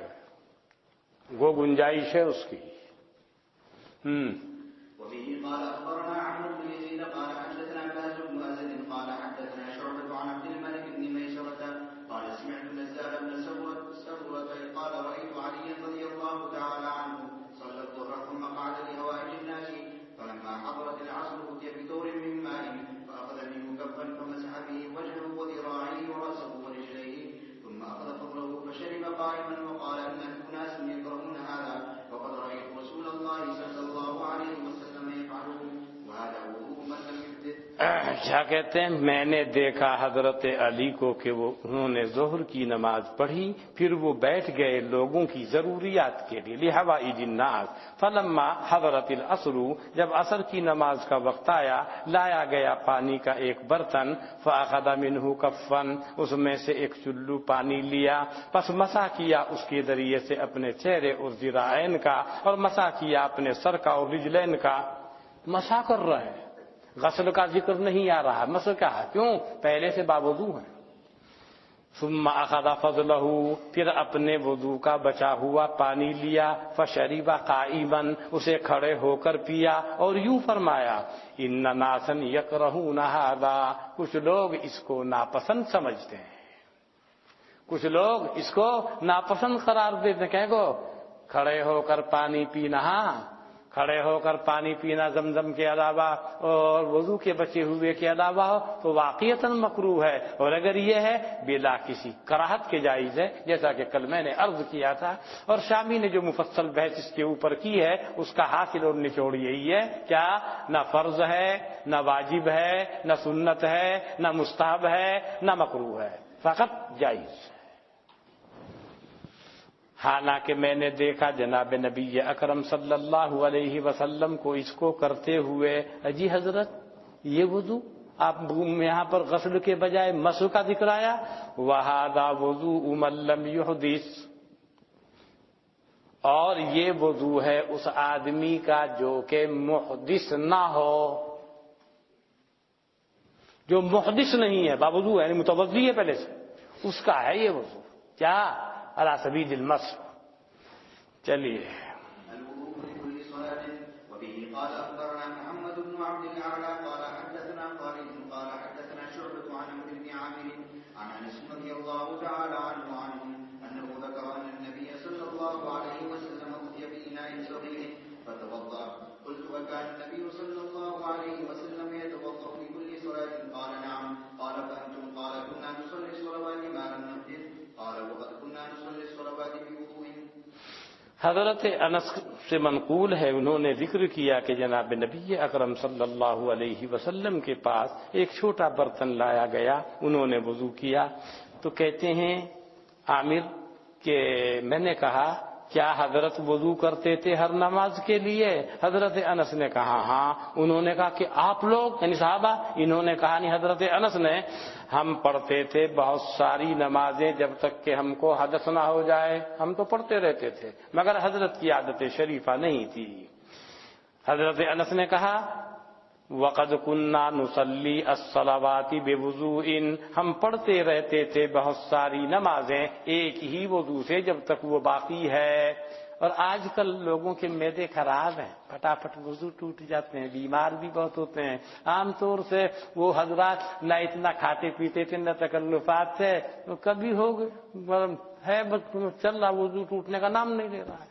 وہ گنجائش ہے اس کی۔ وبه قال اخبرنا عمرو بن يزيد قال حدثنا باز بن مازن قال حدثنا شعبة عن عبد الملك بن ميسرة قال سمعت نزال بن سبرة قال رأيت عليا رضي الله تعالى عنه صلى الظهر ثم قعد لهوائج الناس، فلما حضرت العصر أتي بدور من ماء فأخذ منه كفا فمسح به وجهه وذراعيه ورأسه ورجليه، ثم أخذ فضله فشرب قائما وقال إن أناس يكرهون هذا وقد رأيت رسول الله صلى الله عليه وسلم يفعله وهذا وضوء من لم يحدث۔ کیا کہتے ہیں، میں نے دیکھا حضرت علی کو کہ انہوں نے ظہر کی نماز پڑھی، پھر وہ بیٹھ گئے لوگوں کی ضروریات کے لیے، لحوائج الناس، فلما حضرت العصر، جب عصر کی نماز کا وقت آیا، لایا گیا پانی کا ایک برتن، فاخذ منہ کفا، اس میں سے ایک چلو پانی لیا، پس مسح کیا اس کے ذریعے سے اپنے چہرے اور ذراعین کا، اور مسح کیا اپنے سر کا اور رجلین کا۔ مسح کر رہے ہیں، غسل کا ذکر نہیں آ رہا، مسح کیا ہے، کیوں؟ پہلے سے باوضو ہیں۔ ثم اخذ فضلہ، پھر اپنے وضو کا بچا ہوا پانی لیا، فشرب قائما، اسے کھڑے ہو کر پیا، اور یوں فرمایا ان ناسا یکرہون ھذا، کچھ لوگ اس کو ناپسند سمجھتے ہیں، کچھ لوگ اس کو ناپسند قرار دیتے ہیں، کہ کھڑے ہو کر پانی پینا، کھڑے ہو کر پانی پینا زمزم کے علاوہ اور وضو کے بچے ہوئے کے علاوہ تو واقعتاً مکروہ ہے، اور اگر یہ ہے بلا کسی کراہت کے جائز ہے، جیسا کہ کل میں نے عرض کیا تھا، اور شامی نے جو مفصل بحث اس کے اوپر کی ہے اس کا حاصل اور نچوڑ یہی ہے، کیا نہ فرض ہے، نہ واجب ہے، نہ سنت ہے، نہ مستحب ہے، نہ مکروہ ہے، فقط جائز ہے۔ حالانکہ میں نے دیکھا جناب نبی اکرم صلی اللہ علیہ وسلم کو اس کو کرتے ہوئے۔ جی حضرت، یہ وضو آپ یہاں پر غسل کے بجائے مسح کا ذکر آیا، وَهَذَا وُضُوءُ مَن لَّمْ يُحْدِثْ، اور یہ وضو ہے اس آدمی کا جو کہ محدث نہ ہو، جو محدث نہیں ہے، باوضو ہے، یعنی متوضی ہے پہلے سے، اس کا ہے یہ وضو، کیا على سبيل المسح۔ چلیے، الوضوء لكل صلاة. وبه قال أخبرنا محمد بن عبد الأعلى قال حدثنا خالد قال حدثنا شعبة عن عمرو بن عامر عن أنس رضي الله تعالى عنه أنه ذكر أن النبي صلى الله عليه وسلم أتي بإناء صغير فتوضأ. قلت وكان النبي صلى الله عليه وسلم يتوضأ لكل صلاة؟ قال نعم. قال فأنتم؟ قال كنا نصلي الصلوات ما لم نحدث. قال وقد كنا نصلي الصلوات بوضوء. حضرت انس سے منقول ہے، انہوں نے ذکر کیا کہ جناب نبی اکرم صلی اللہ علیہ وسلم کے پاس ایک چھوٹا برتن لایا گیا، انہوں نے وضو کیا، تو کہتے ہیں عامر کہ میں نے کہا کیا حضرت وضو کرتے تھے ہر نماز کے لیے؟ حضرت انس نے کہا ہاں۔ انہوں نے کہا کہ آپ لوگ یعنی صحابہ؟ انہوں نے کہا نہیں، حضرت انس نے، ہم پڑھتے تھے بہت ساری نمازیں جب تک کہ ہم کو حدث نہ ہو جائے، ہم تو پڑھتے رہتے تھے، مگر حضرت کی عادت شریفہ نہیں تھی۔ حضرت انس نے کہا وَقَدْ كُنَّا نُصَلِّي الصَّلَوَاتِ بِوُضُوءٍ، ہم پڑھتے رہتے تھے بہت ساری نمازیں ایک ہی وضو سے جب تک وہ باقی ہے۔ اور آج کل لوگوں کے معدے خراب ہیں، پھٹافٹ وضو ٹوٹ جاتے ہیں، بیمار بھی بہت ہوتے ہیں۔ عام طور سے وہ حضرات نہ اتنا کھاتے پیتے تھے نہ تکلفات تھے، تو کبھی ہے بس چل رہا، وضو ٹوٹنے کا نام نہیں لے رہا ہے۔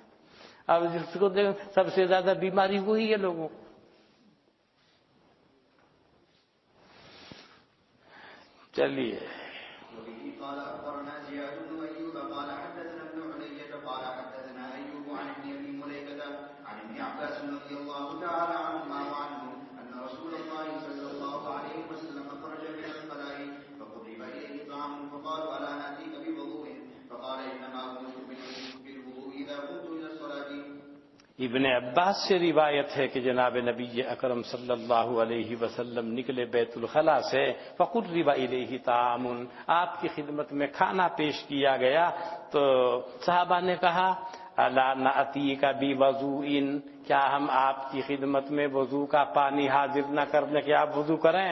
اب جس کو دیکھ سب سے زیادہ بیماری وہی ہے لوگوں کو۔ چلیے وبه قال اخبرنا زياد بن ايوب قال حدثنا ابن علية قال حدثنا ايوب عن ابن ابي مليكة عن ابن عباس رضي الله تعالى عنهما وعنه ان رسول الله صلى الله عليه وسلم خرج من الخلاء فقرب اليه طعام فقالوا الا ناتيك بوضوء فقال انما امرت بالوضوء اذا قمت الى الصلاة۔ ابن عباس سے روایت ہے کہ جناب نبی اکرم صلی اللہ علیہ وسلم نکلے بیت الخلاء سے، فقرب الیہ طعام، آپ کی خدمت میں کھانا پیش کیا گیا، تو صحابہ نے کہا الا ناتیک بوضوء، کیا ہم آپ کی خدمت میں وضو کا پانی حاضر نہ کرنے کہ آپ وضو کریں؟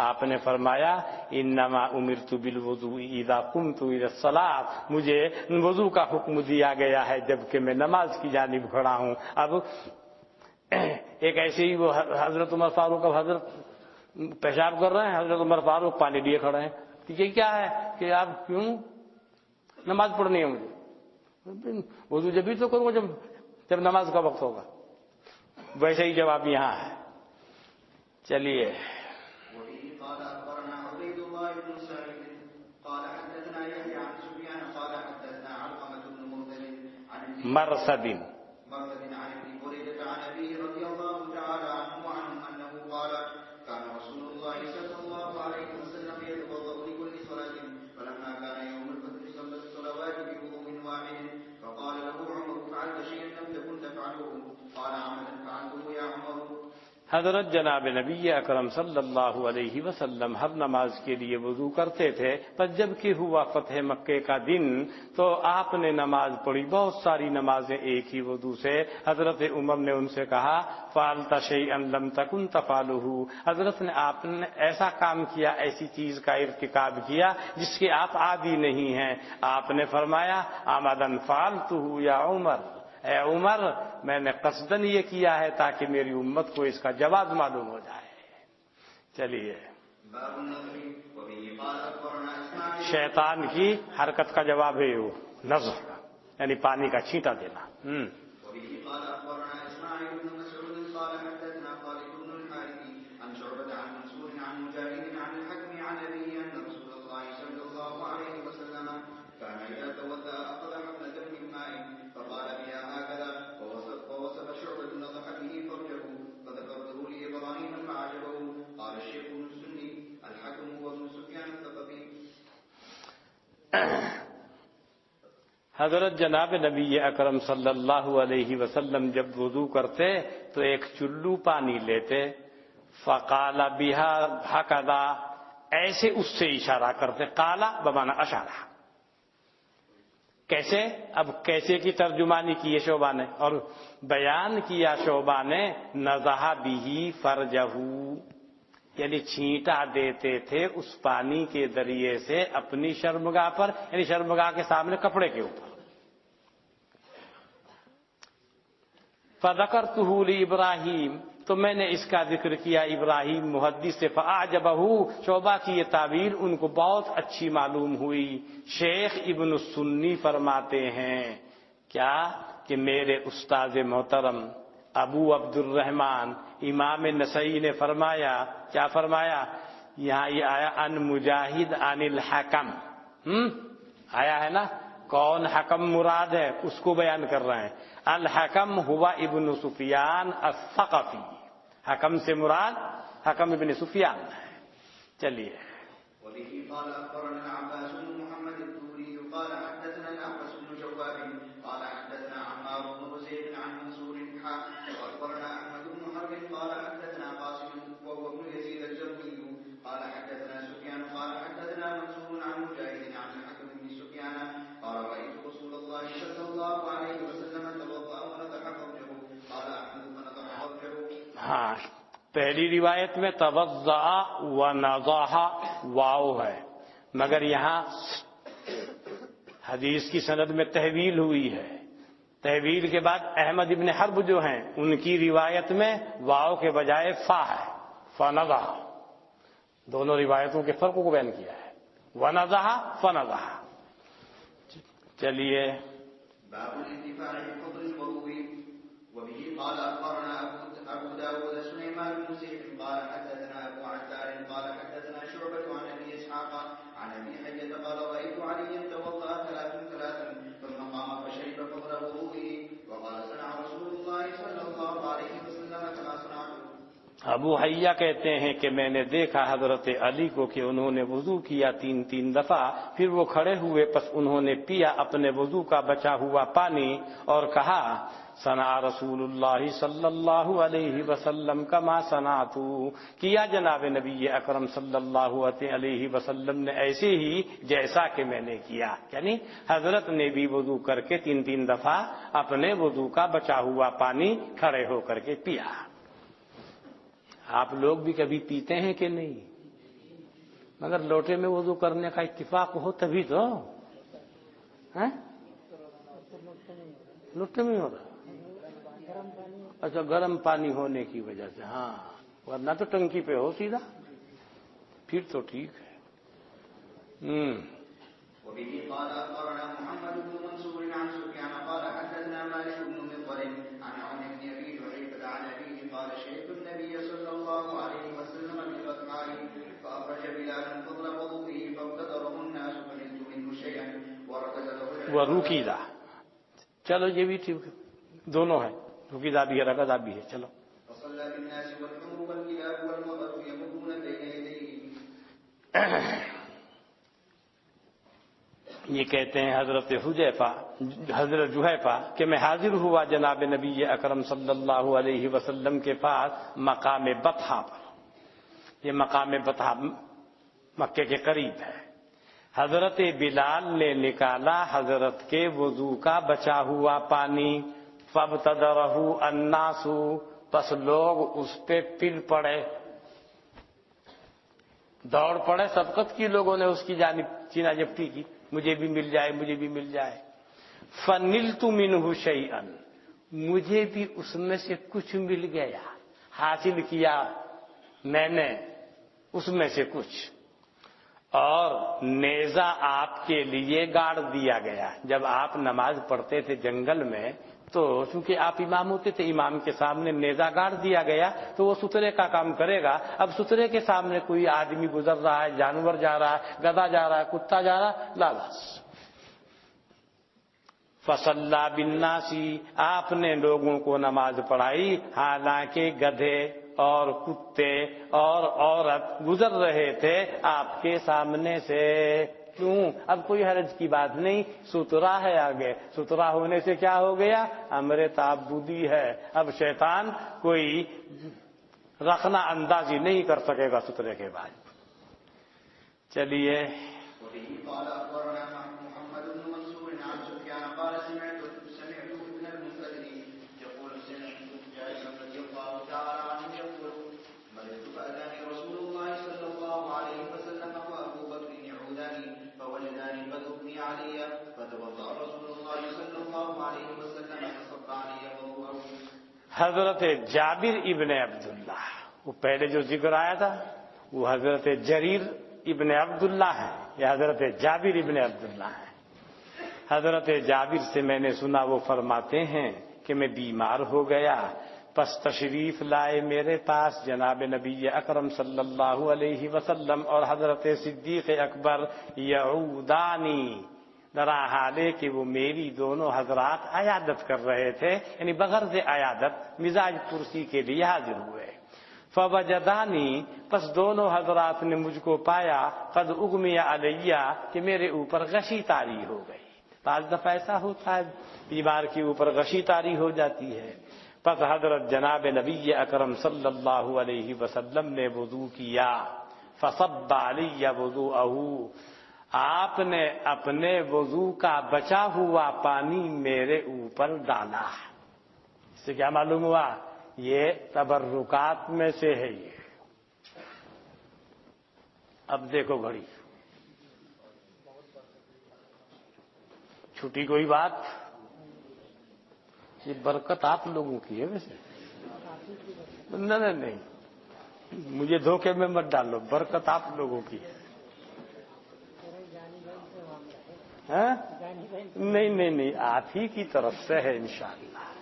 آپ نے فرمایا انما امرت بالوضوء اذا قمت الى الصلاة، مجھے وضو کا حکم دیا گیا ہے جب کہ میں نماز کی جانب کھڑا ہوں۔ اب ایک ایسے ہی وہ حضرت عمر فاروق، اب حضرت پیشاب کر رہے ہیں، حضرت عمر فاروق پانی لیے کھڑے ہیں، یہ کیا ہے کہ آپ کیوں نماز پڑھنی ہے مجھے؟ وضو جبھی تو کروں جب نماز کا وقت ہوگا۔ ویسے ہی جواب یہاں ہے۔ چلیے وبه قال اخبرنا عبيد الله بن سعيد قال حدثنا يحيى عن سفيان قال حدثنا علقمة بن مرثد عن ابن بريدة عن ابيه رضي الله تعالى عنه وعنه انه قال كان رسول الله صلى الله عليه وسلم يتوضا لكل صلاة فلما كان يوم الفتح صلى الصلوات بوضوء واحد فقال له عمر فعلت شيئا لم تكن تفعله قال عملا فعلته يا عمر۔ حضرت جناب نبی اکرم صلی اللہ علیہ وسلم ہر نماز کے لیے وضو کرتے تھے، پر جب کہ ہوا فتح مکے کا دن تو آپ نے نماز پڑھی بہت ساری نمازیں ایک ہی وضو سے۔ حضرت عمر نے ان سے کہا فعلت شیئا لم تکن تفعلہ، حضرت نے آپ نے ایسا کام کیا، ایسی چیز کا ارتکاب کیا جس کے آپ عادی نہیں ہیں۔ آپ نے فرمایا عمدن فعلتہ یا عمر، اے عمر میں نے قصدن یہ کیا ہے تاکہ میری امت کو اس کا جواز معلوم ہو جائے۔ چلیے شیطان کی حرکت کا جواب ہے وہ نظر، یعنی پانی کا چھینٹا دینا۔ حضرت جناب نبی اکرم صلی اللہ علیہ وسلم جب وضو کرتے تو ایک چلو پانی لیتے، فقال بها ہکذا، ایسے اس سے اشارہ کرتے، قالا بمعنی اشارہ۔ کیسے؟ اب کیسے کی ترجمانی کی ہے شعبہ نے، اور بیان کیا شعبہ نے نزح به فرجہ، یعنی چھینٹا دیتے تھے اس پانی کے ذریعے سے اپنی شرمگاہ پر، یعنی شرمگاہ کے سامنے کپڑے کے اوپر۔ فذکرتہ لابراہیم، تو میں نے اس کا ذکر کیا ابراہیم محدث سے، فاعجبہ، شعبہ کی یہ تعبیر ان کو بہت اچھی معلوم ہوئی۔ شیخ ابن السنی فرماتے ہیں کیا کہ میرے استاد محترم ابو عبد الرحمن امام نسائی نے فرمایا، کیا فرمایا؟ یہاں یہ آیا ان مجاہد عن الحکم، آیا ہے نا، کون حکم مراد ہے اس کو بیان کر رہے ہیں۔ الحکم ہوا ابن سفیان الثقفی، حکم سے مراد حکم ابن سفیان ہے۔ چلیے وبه قال اخبرنا العباس بن محمد الدوري قال حدثنا الاعمش بن جواد قال حدثنا عن ہاں پہلی روایت میں توضع و نضح واو ہے، مگر یہاں حدیث کی سند میں تحویل ہوئی ہے. تحویل کے بعد احمد ابن حرب جو ہیں ان کی روایت میں واو کے بجائے فا ہے، فنضح. دونوں روایتوں کے فرق کو بیان کیا ہے، ونضح فنضح. چلیے. باب الانتفاع بفضل الوضوء وبه قال اخبرنا ابو داود سليمان بن سيف قال حدثنا ابو عتار قال حدثنا شعبة عن ابي اسحاق عن ابي حية قال رايت عليا توضا ثلاثا ثم قام فشرب فضل وضوئه وقال صنع رسول الله صلى الله عليه وسلم كما صنعت. ابو حیہ کہتے ہیں کہ میں نے دیکھا حضرت علی کو کہ انہوں نے وضو کیا 3 دفعہ، پھر وہ کھڑے ہوئے، پس انہوں نے پیا اپنے وضو کا بچا ہوا پانی اور کہا صنع رسول اللہ صلی اللہ علیہ وسلم کما صنعت. کیا جناب نبی اکرم صلی اللہ علیہ وسلم نے ایسے ہی جیسا کہ میں نے کیا. یعنی حضرت نے بھی وضو کر کے 3 دفعہ اپنے وضو کا بچا ہوا پانی کھڑے ہو کر کے پیا. آپ لوگ بھی کبھی پیتے ہیں کہ نہیں؟ مگر لوٹے میں وضو کرنے کا اتفاق ہو تبھی تو. لوٹے میں ہو رہا؟ اچھا گرم پانی ہونے کی وجہ سے، ہاں، ورنہ تو ٹنکی پہ ہو سیدھا، پھر تو ٹھیک ہے. وبه قال اخبرنا محمد بن منصور عن سفيان قال حدثنا مالك بن مضر عن عون بن ابي جحيفة عن ابيه قال شهدت النبي صلى الله عليه وسلم بالبطحاء فاخرج بلال فضل وضوئه فابتدره الناس فنلت منه شيئا وركز له وركيدا. چلو یہ بھی ٹھیک دونوں ہے، رکیدہ بھی ہے رکضہ بھی ہے. چلو. فصلى بالناس والحمر والكلاب والمطر يمرون بين يديه. یہ کہتے ہیں حضرت جحیفہ کہ میں حاضر ہوا جناب نبی اکرم صلی اللہ علیہ وسلم کے پاس مقام بطحا پر. یہ مقام بطحا مکے کے قریب ہے. حضرت بلال نے نکالا حضرت کے وضو کا بچا ہوا پانی، فابتدرہ الناس، پس لوگ اس پہ پل پڑے، دوڑ پڑے، سبقت کی لوگوں نے اس کی جانب چینا جپٹی کی، مجھے بھی مل جائے مجھے بھی مل جائے. فنلت منہ شیئا، مجھے بھی اس میں سے کچھ مل گیا، حاصل کیا میں نے اس میں سے کچھ. اور نیزہ آپ کے لیے گاڑ دیا گیا. جب آپ نماز پڑھتے تھے جنگل میں تو چونکہ آپ امام ہوتے تھے، امام کے سامنے نیزہ گاڑ دیا گیا تو وہ سترے کا کام کرے گا. اب سترے کے سامنے کوئی آدمی گزر رہا ہے، جانور جا رہا ہے، گدھا جا رہا ہے، کتا جا رہا ہے، لا بس. فصلی بالناس، آپ نے لوگوں کو نماز پڑھائی حالانکہ گدھے اور کتے اور عورت گزر رہے تھے آپ کے سامنے سے. کیوں؟ اب کوئی حرج کی بات نہیں، سترا ہے آگے. سترا ہونے سے کیا ہو گیا؟ امر تعبدی ہے. اب شیطان کوئی رخنہ اندازی نہیں کر سکے گا سترے کے بعد. چلیے. وبه قال اخبرنا محمد بن منصور عن سفيان قال سمعت ابن المنذر يقول سمعت جابر رضي الله تعالى عنه يقول مرضت فاتاني رسول الله صلى الله عليه وسلم وابو بكر يعوداني فوجداني قد اغمي علي فتوضا رسول الله صلى الله عليه وسلم فصب علي وضوءه. حضرت جابر ابن عبداللہ، وہ پہلے جو ذکر آیا تھا وہ حضرت جریر ابن عبداللہ ہے، یہ حضرت جابر ابن عبداللہ ہے. حضرت جابر سے میں نے سنا وہ فرماتے ہیں کہ میں بیمار ہو گیا، پس تشریف لائے میرے پاس جناب نبی اکرم صلی اللہ علیہ وسلم اور حضرت صدیق اکبر یعودانی، درا حالے کہ وہ میری دونوں حضرات عیادت کر رہے تھے، یعنی بغرض عیادت مزاج پرسی کے لیے حاضر ہوئے. فوجدانی، پس دونوں حضرات نے مجھ کو پایا، قد اغمی علیہ، کہ میرے اوپر غشی طاری ہو گئی. بعض دفعہ ایسا ہوتا ہے بیمار کے اوپر غشی طاری ہو جاتی ہے. پس حضرت جناب نبی اکرم صلی اللہ علیہ وسلم نے وضو کیا. فصب علی وضوءہ، آپ نے اپنے وضو کا بچا ہوا پانی میرے اوپر ڈالا. اس سے کیا معلوم ہوا یہ تبرکات میں سے ہے یہ. اب دیکھو گھڑی چھٹی کوئی بات. یہ برکت آپ لوگوں کی ہے ویسے. نہیں مجھے دھوکے میں مت ڈالو, برکت آپ لوگوں کی ہے. نہیں آپ ہی کی طرف سے ہے انشاءاللہ.